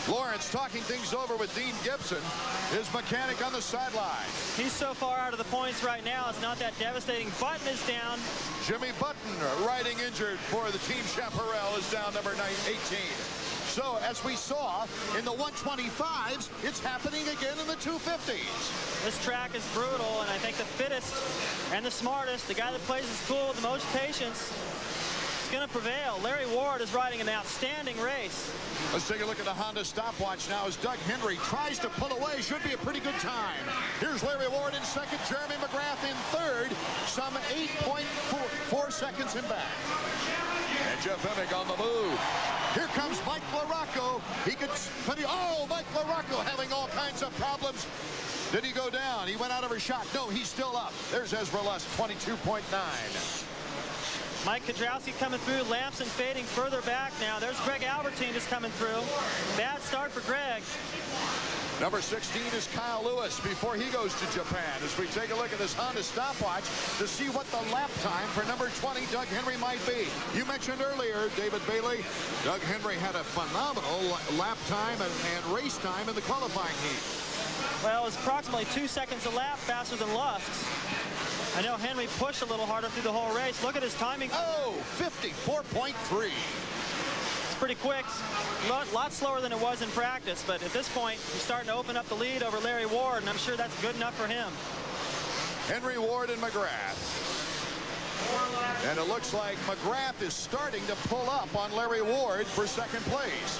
Lawrence talking things over with Dean Gibson, his mechanic on the sideline. He's so far out of the points right now, it's not that devastating. Button is down. Jimmy Button, riding injured for the Team Chaparral, is down number 18. So, as we saw in the 125s, it's happening again in the 250s. This track is brutal, and I think the fittest and the smartest, the guy that plays his cool with the most patience, is going to prevail. Larry Ward is riding an outstanding race. Let's take a look at the Honda stopwatch now as Doug Henry tries to pull away. Should be a pretty good time. Here's Larry Ward in second, Jeremy McGrath in third, some 8.4 seconds in back. And Jeff Emig on the move. Here comes Mike LaRocco. He could, Mike LaRocco having all kinds of problems. Did he go down? He went out of a shot. No, he's still up. There's Ezra Lusk, 22.9. Mike Kudrowski coming through. Lamson fading further back now. There's Greg Albertine just coming through. Bad start for Greg. Number 16 is Kyle Lewis before he goes to Japan. As we take a look at this Honda stopwatch to see what the lap time for number 20, Doug Henry, might be. You mentioned earlier, David Bailey, Doug Henry had a phenomenal lap time and race time in the qualifying heat. Well, it's approximately 2 seconds a lap faster than Lusk's. I know Henry pushed a little harder through the whole race. Look at his timing. Oh, 54.3. It's pretty quick. A lot slower than it was in practice, but at this point, he's starting to open up the lead over Larry Ward, and I'm sure that's good enough for him. Henry, Ward, and McGrath. And it looks like McGrath is starting to pull up on Larry Ward for second place.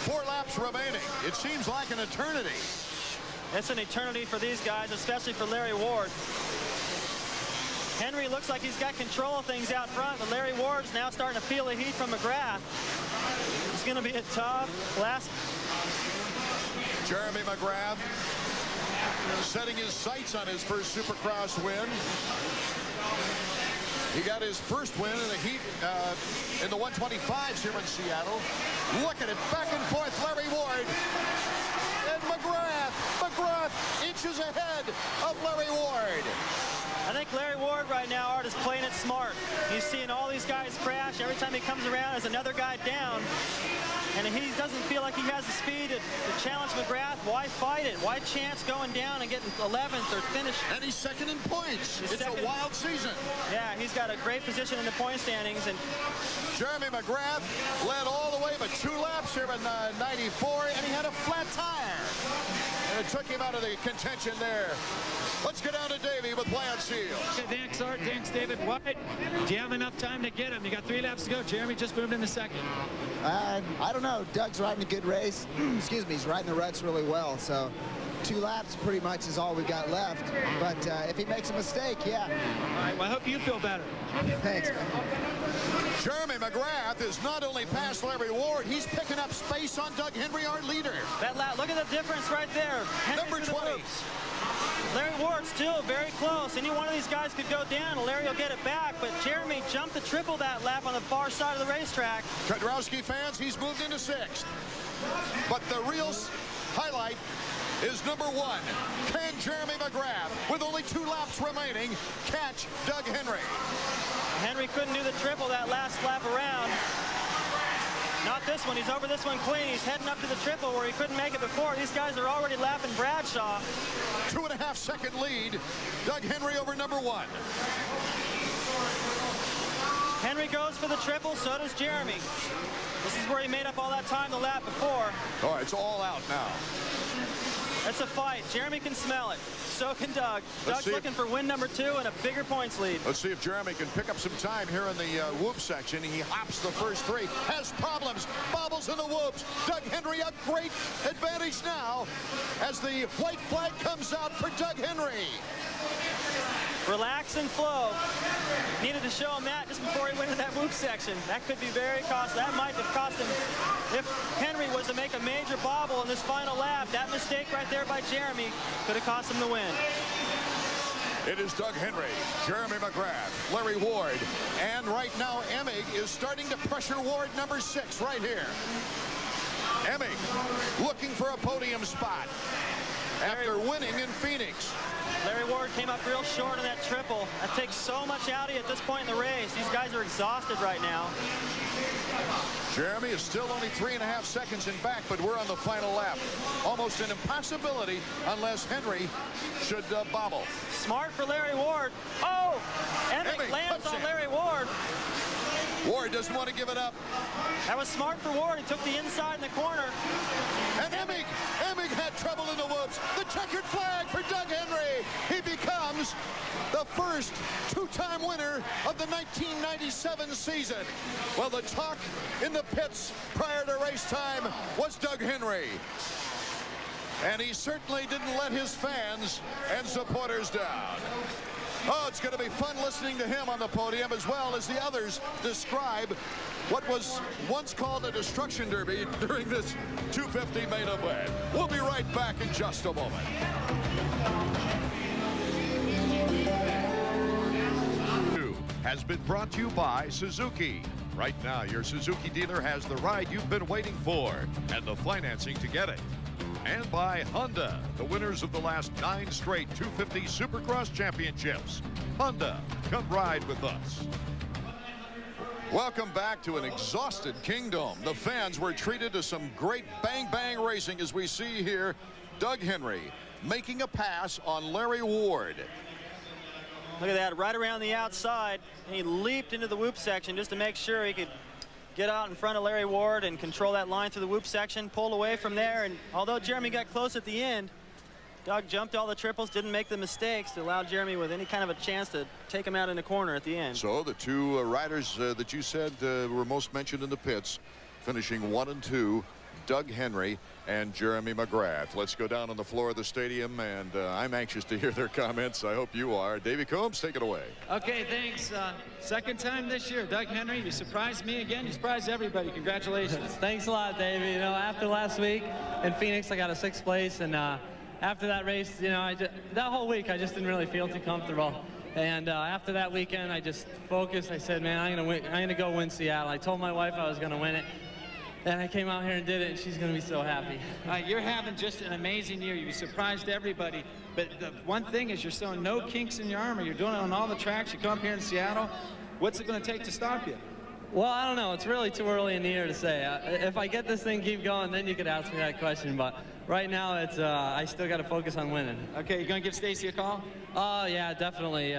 4 laps remaining. It seems like an eternity. It's an eternity for these guys, especially for Larry Ward. Henry looks like he's got control of things out front, but Larry Ward's now starting to feel the heat from McGrath. It's going to be a tough last. Jeremy McGrath setting his sights on his first Supercross win. He got his first win in the heat in the 125s here in Seattle. Look at it, back and forth, Larry Ward. And McGrath inches ahead of Larry Ward. I think Larry Ward right now, Art, is playing it smart. He's seeing all these guys crash. Every time he comes around, there's another guy down. And he doesn't feel like he has the speed to challenge McGrath. Why fight it? Why chance going down and getting 11th or finish? And he's second in points. It's a wild season. Yeah, he's got a great position in the point standings. And Jeremy McGrath led all the way but 2 laps here in 94, and he had a flat tire. And it took him out of the contention there. Let's get down to Davey with Plant Seals. Okay, thanks, Art. Thanks, David. What? Do you have enough time to get him? You got 3 laps to go. Jeremy just moved in the second. I don't know. Doug's riding a good race. Excuse me. He's riding the ruts really well. So 2 laps pretty much is all we've got left. But if he makes a mistake, yeah. All right, well, I hope you feel better. Thanks, man. Jeremy McGrath is not only past Larry Ward, he's picking up space on Doug Henry, our leader. That lap, look at the difference right there. Henry Number 20. Larry Ward still very close. Any one of these guys could go down, and Larry will get it back, but Jeremy jumped the triple that lap on the far side of the racetrack. Kudrowski fans, he's moved into 6th. But the real highlight is number 1. Can Jeremy McGrath, with only 2 laps remaining, catch Doug Henry? Henry couldn't do the triple that last lap around. Not this one. He's over this one clean. He's heading up to the triple where he couldn't make it before. These guys are already lapping Bradshaw. 2.5-second lead. Doug Henry over number 1. Henry goes for the triple, so does Jeremy. This is where he made up all that time the lap before. All right, it's all out now. It's a fight. Jeremy can smell it. So can Doug. Doug's looking for win number 2 and a bigger points lead. Let's see if Jeremy can pick up some time here in the whoop section. He hops the first 3, has problems, bobbles in the whoops. Doug Henry, a great advantage now as the white flag comes out for Doug Henry. Relax and flow. Needed to show him that just before he went to that whoop section. That could be very costly. That might have cost him, if Henry was to make a major bobble in this final lap, that mistake right there by Jeremy could have cost him the win. It is Doug Henry, Jeremy McGrath, Larry Ward, and right now Emig is starting to pressure Ward number 6 right here. Emig looking for a podium spot after winning in Phoenix. Larry Ward came up real short on that triple. That takes so much out of you at this point in the race. These guys are exhausted right now. Jeremy is still only 3.5 seconds in back, but we're on the final lap. Almost an impossibility unless Henry should bobble. Smart for Larry Ward. Oh! Emig lands on Larry Ward. Ward doesn't want to give it up. That was smart for Ward. He took the inside in the corner. And Emig had trouble in the whoops. The checkered flag for Doug Henry. He becomes the first 2-time winner of the 1997 season. Well, the talk in the pits prior to race time was Doug Henry. And he certainly didn't let his fans and supporters down. Oh, it's going to be fun listening to him on the podium as well as the others describe what was once called a destruction derby during this 250 main event. We'll be right back in just a moment. Has been brought to you by Suzuki. Right now, your Suzuki dealer has the ride you've been waiting for and the financing to get it. And by Honda, the winners of the last 9 straight 250 Supercross championships. Honda, come ride with us. Welcome back to an exhausted Kingdom. The fans were treated to some great bang-bang racing as we see here Doug Henry making a pass on Larry Ward. Look at that, right around the outside. He leaped into the whoop section just to make sure he could get out in front of Larry Ward and control that line through the whoop section, pulled away from there, and although Jeremy got close at the end, Doug jumped all the triples, didn't make the mistakes to allow Jeremy with any kind of a chance to take him out in the corner at the end. So the 2 riders that you said were most mentioned in the pits, finishing 1 and 2, Doug Henry and Jeremy McGrath. Let's go down on the floor of the stadium, and I'm anxious to hear their comments. I hope you are. Davey Combs, take it away. Okay, thanks. Second time this year, Doug Henry. You surprised me again. You surprised everybody. Congratulations. Thanks a lot, Davey. You know, after last week in Phoenix, I got a 6th place, and after that race, you know, that whole week I just didn't really feel too comfortable. And after that weekend, I just focused. I said, man, I'm gonna go win Seattle. I told my wife I was gonna win it. And I came out here and did it, and she's going to be so happy. You're having just an amazing year. You surprised everybody. But the one thing is you're showing no kinks in your armor. You're doing it on all the tracks. You come up here in Seattle. What's it going to take to stop you? Well, I don't know. It's really too early in the year to say. If I get this thing keep going, then you could ask me that question. But right now, it's I still got to focus on winning. Okay, you going to give Stacy a call? Oh, yeah, definitely.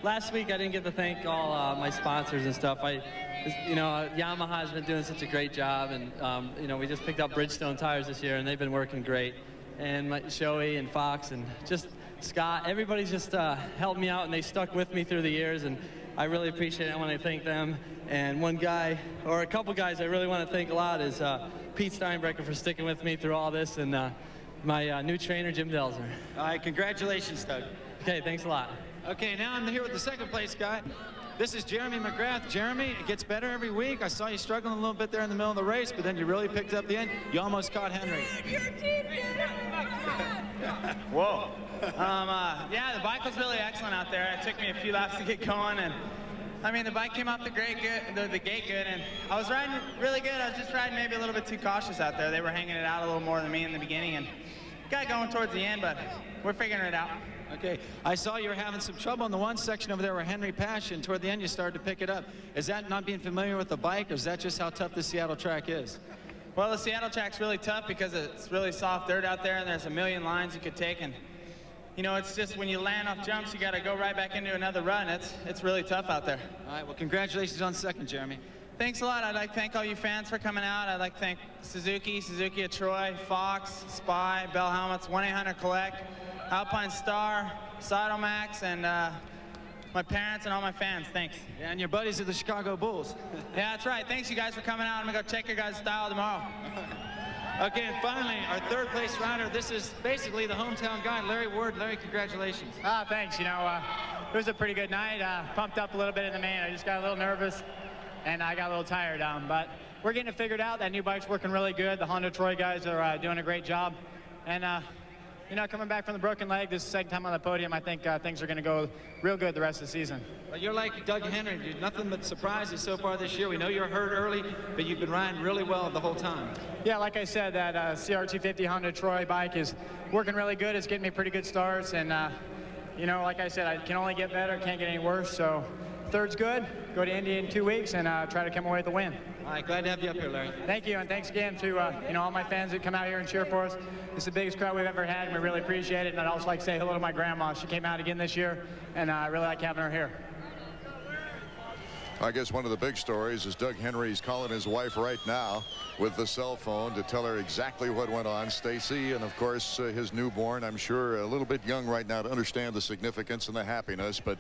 Last week I didn't get to thank all my sponsors and stuff. You know, Yamaha has been doing such a great job, and you know, we just picked up Bridgestone tires this year, and they've been working great. And Shoei and Fox and just Scott, everybody's just helped me out, and they stuck with me through the years, and I really appreciate it. I want to thank them. And one guy, or a couple guys I really want to thank a lot is Pete Steinbrecher for sticking with me through all this, and my new trainer, Jim Delzer. All right, congratulations, Doug. Okay, thanks a lot. Okay, now I'm here with the second place guy. This is Jeremy McGrath. Jeremy, it gets better every week. I saw you struggling a little bit there in the middle of the race, but then you really picked up the end. You almost caught Henry. Whoa. Yeah, the bike was really excellent out there. It took me a few laps to get going, and I mean, the bike came off the gate good, and I was riding really good. I was just riding maybe a little bit too cautious out there. They were hanging it out a little more than me in the beginning, and got going towards the end, but we're figuring it out. Okay, I saw you were having some trouble in the one section over there where Henry passed you, and toward the end you started to pick it up. Is that not being familiar with the bike, or is that just how tough the Seattle track is? Well, the Seattle track's really tough because it's really soft dirt out there, and there's a million lines you could take, and you know, it's just when you land off jumps, you got to go right back into another run. It's really tough out there. All right, well, congratulations on second, Jeremy. Thanks a lot. I'd like to thank all you fans for coming out. I'd like to thank Suzuki of Troy, Fox, Spy, Bell Helmets, 1-800-COLLECT, Alpine Star, Sidelmax, and my parents and all my fans. Thanks. Yeah, and your buddies at the Chicago Bulls. Yeah, that's right. Thanks, you guys, for coming out. I'm going to go check your guys' style tomorrow. Okay, and finally, our third place rider. This is basically the hometown guy, Larry Ward. Larry, congratulations. Thanks. You know, it was a pretty good night. Pumped up a little bit in the main. I just got a little nervous, and I got a little tired. But we're getting it figured out. That new bike's working really good. The Honda Troy guys are doing a great job. And, you know, coming back from the broken leg, this is the second time on the podium, I think things are going to go real good the rest of the season. Well, you're like Doug Henry. You're nothing but surprises so far this year. We know you're hurt early, but you've been riding really well the whole time. Yeah, like I said, that CR250 Honda Troy bike is working really good. It's getting me pretty good starts. And, you know, like I said, I can only get better. Can't get any worse. So third's good. Go to Indy in 2 weeks and try to come away with the win. All right, glad to have you up here, Larry. Thank you, and thanks again to you know, all my fans that come out here and cheer for us. It's the biggest crowd we've ever had, and we really appreciate it. And I'd also like to say hello to my grandma. She came out again this year, and I really like having her here. I guess one of the big stories is Doug Henry's calling his wife right now with the cell phone to tell her exactly what went on. Stacy, and of course his newborn. I'm sure a little bit young right now to understand the significance and the happiness, but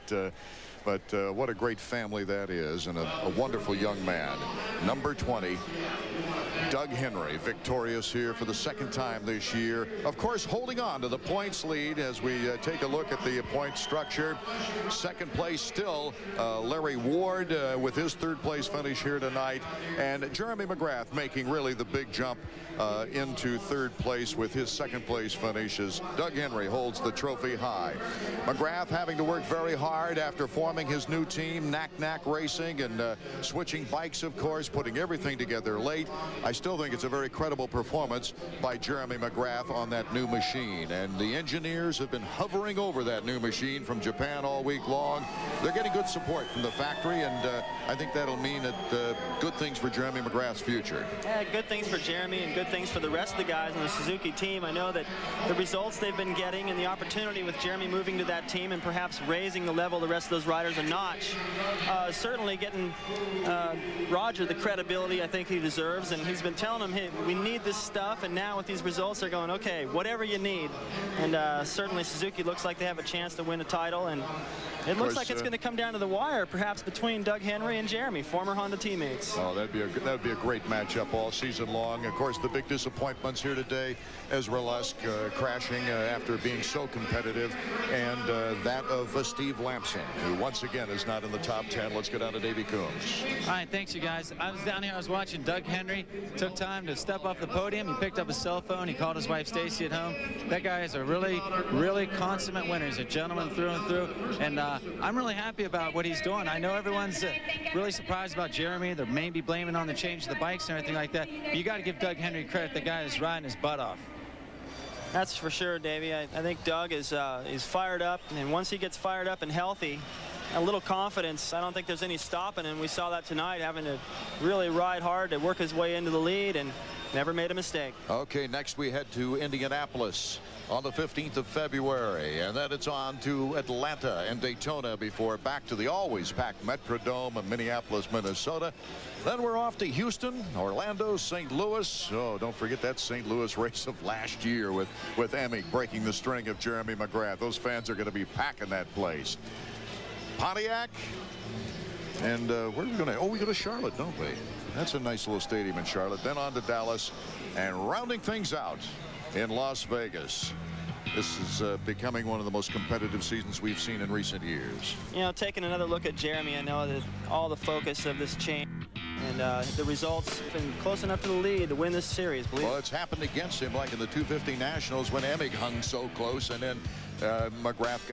what a great family that is, and a wonderful young man. Number 20, Doug Henry, victorious here for the second time this year. Of course, holding on to the points lead as we take a look at the point structure. Second place still Larry Ward with his third place finish here tonight, and Jeremy McGrath making really the big jump into third place with his second place finish as Doug Henry holds the trophy high. McGrath having to work very hard after forming his new team, Knack Racing, and switching bikes, of course, putting everything together late. I still think it's a very credible performance by Jeremy McGrath on that new machine, and the engineers have been hovering over that new machine from Japan all week long. They're getting good support from the factory, and I think that'll mean that good things for Jeremy McGrath's future. Yeah, good things for Jeremy and good things for the rest of the guys on the Suzuki team. I know that the results they've been getting and the opportunity with Jeremy moving to that team and perhaps raising the level of the rest of those riders a notch, certainly getting Roger the credibility I think he deserves, and he's been telling him, hey, we need this stuff, and now with these results they're going, okay, whatever you need. And certainly Suzuki looks like they have a chance to win a title, and it looks like it's going to come down to the wire, perhaps between Doug Henry and Jeremy, former Honda teammates. Oh, that'd be a great matchup all season long. Of course, the big disappointments here today, Ezra Lusk crashing after being so competitive, and that of Steve Lampson, who once again is not in the top 10. Let's get on to Davey Coombs. All right, thanks, you guys. I was down here, I was watching Doug Henry. Took time to step off the podium. He picked up his cell phone. He called his wife Stacy at home. That guy is a really, really consummate winner. He's a gentleman through and through, and I'm really happy about what he's doing. I know everyone's really surprised about Jeremy. They're maybe blaming on the change of the bikes and everything like that, but you got to give Doug Henry credit. The guy is riding his butt off. That's for sure, Davey. I think Doug is fired up, and once he gets fired up and healthy, a little confidence, I don't think there's any stopping him. We saw that tonight, having to really ride hard to work his way into the lead and never made a mistake. Okay, next we head to Indianapolis on the 15th of February, and then it's on to Atlanta and Daytona before back to the always packed Metrodome of Minneapolis, Minnesota. Then we're off to Houston, Orlando, St. Louis. Oh, don't forget that St. Louis race of last year with Emig breaking the string of Jeremy McGrath. Those fans are going to be packing that place. Pontiac, and where are we going to? Oh, we go to Charlotte, don't we? That's a nice little stadium in Charlotte. Then on to Dallas, and rounding things out in Las Vegas. This is becoming one of the most competitive seasons we've seen in recent years. You know, taking another look at Jeremy, I know that all the focus of this change and the results have been close enough to the lead to win this series. Well, it's happened against him, like in the 250 Nationals when Emig hung so close, and then McGrath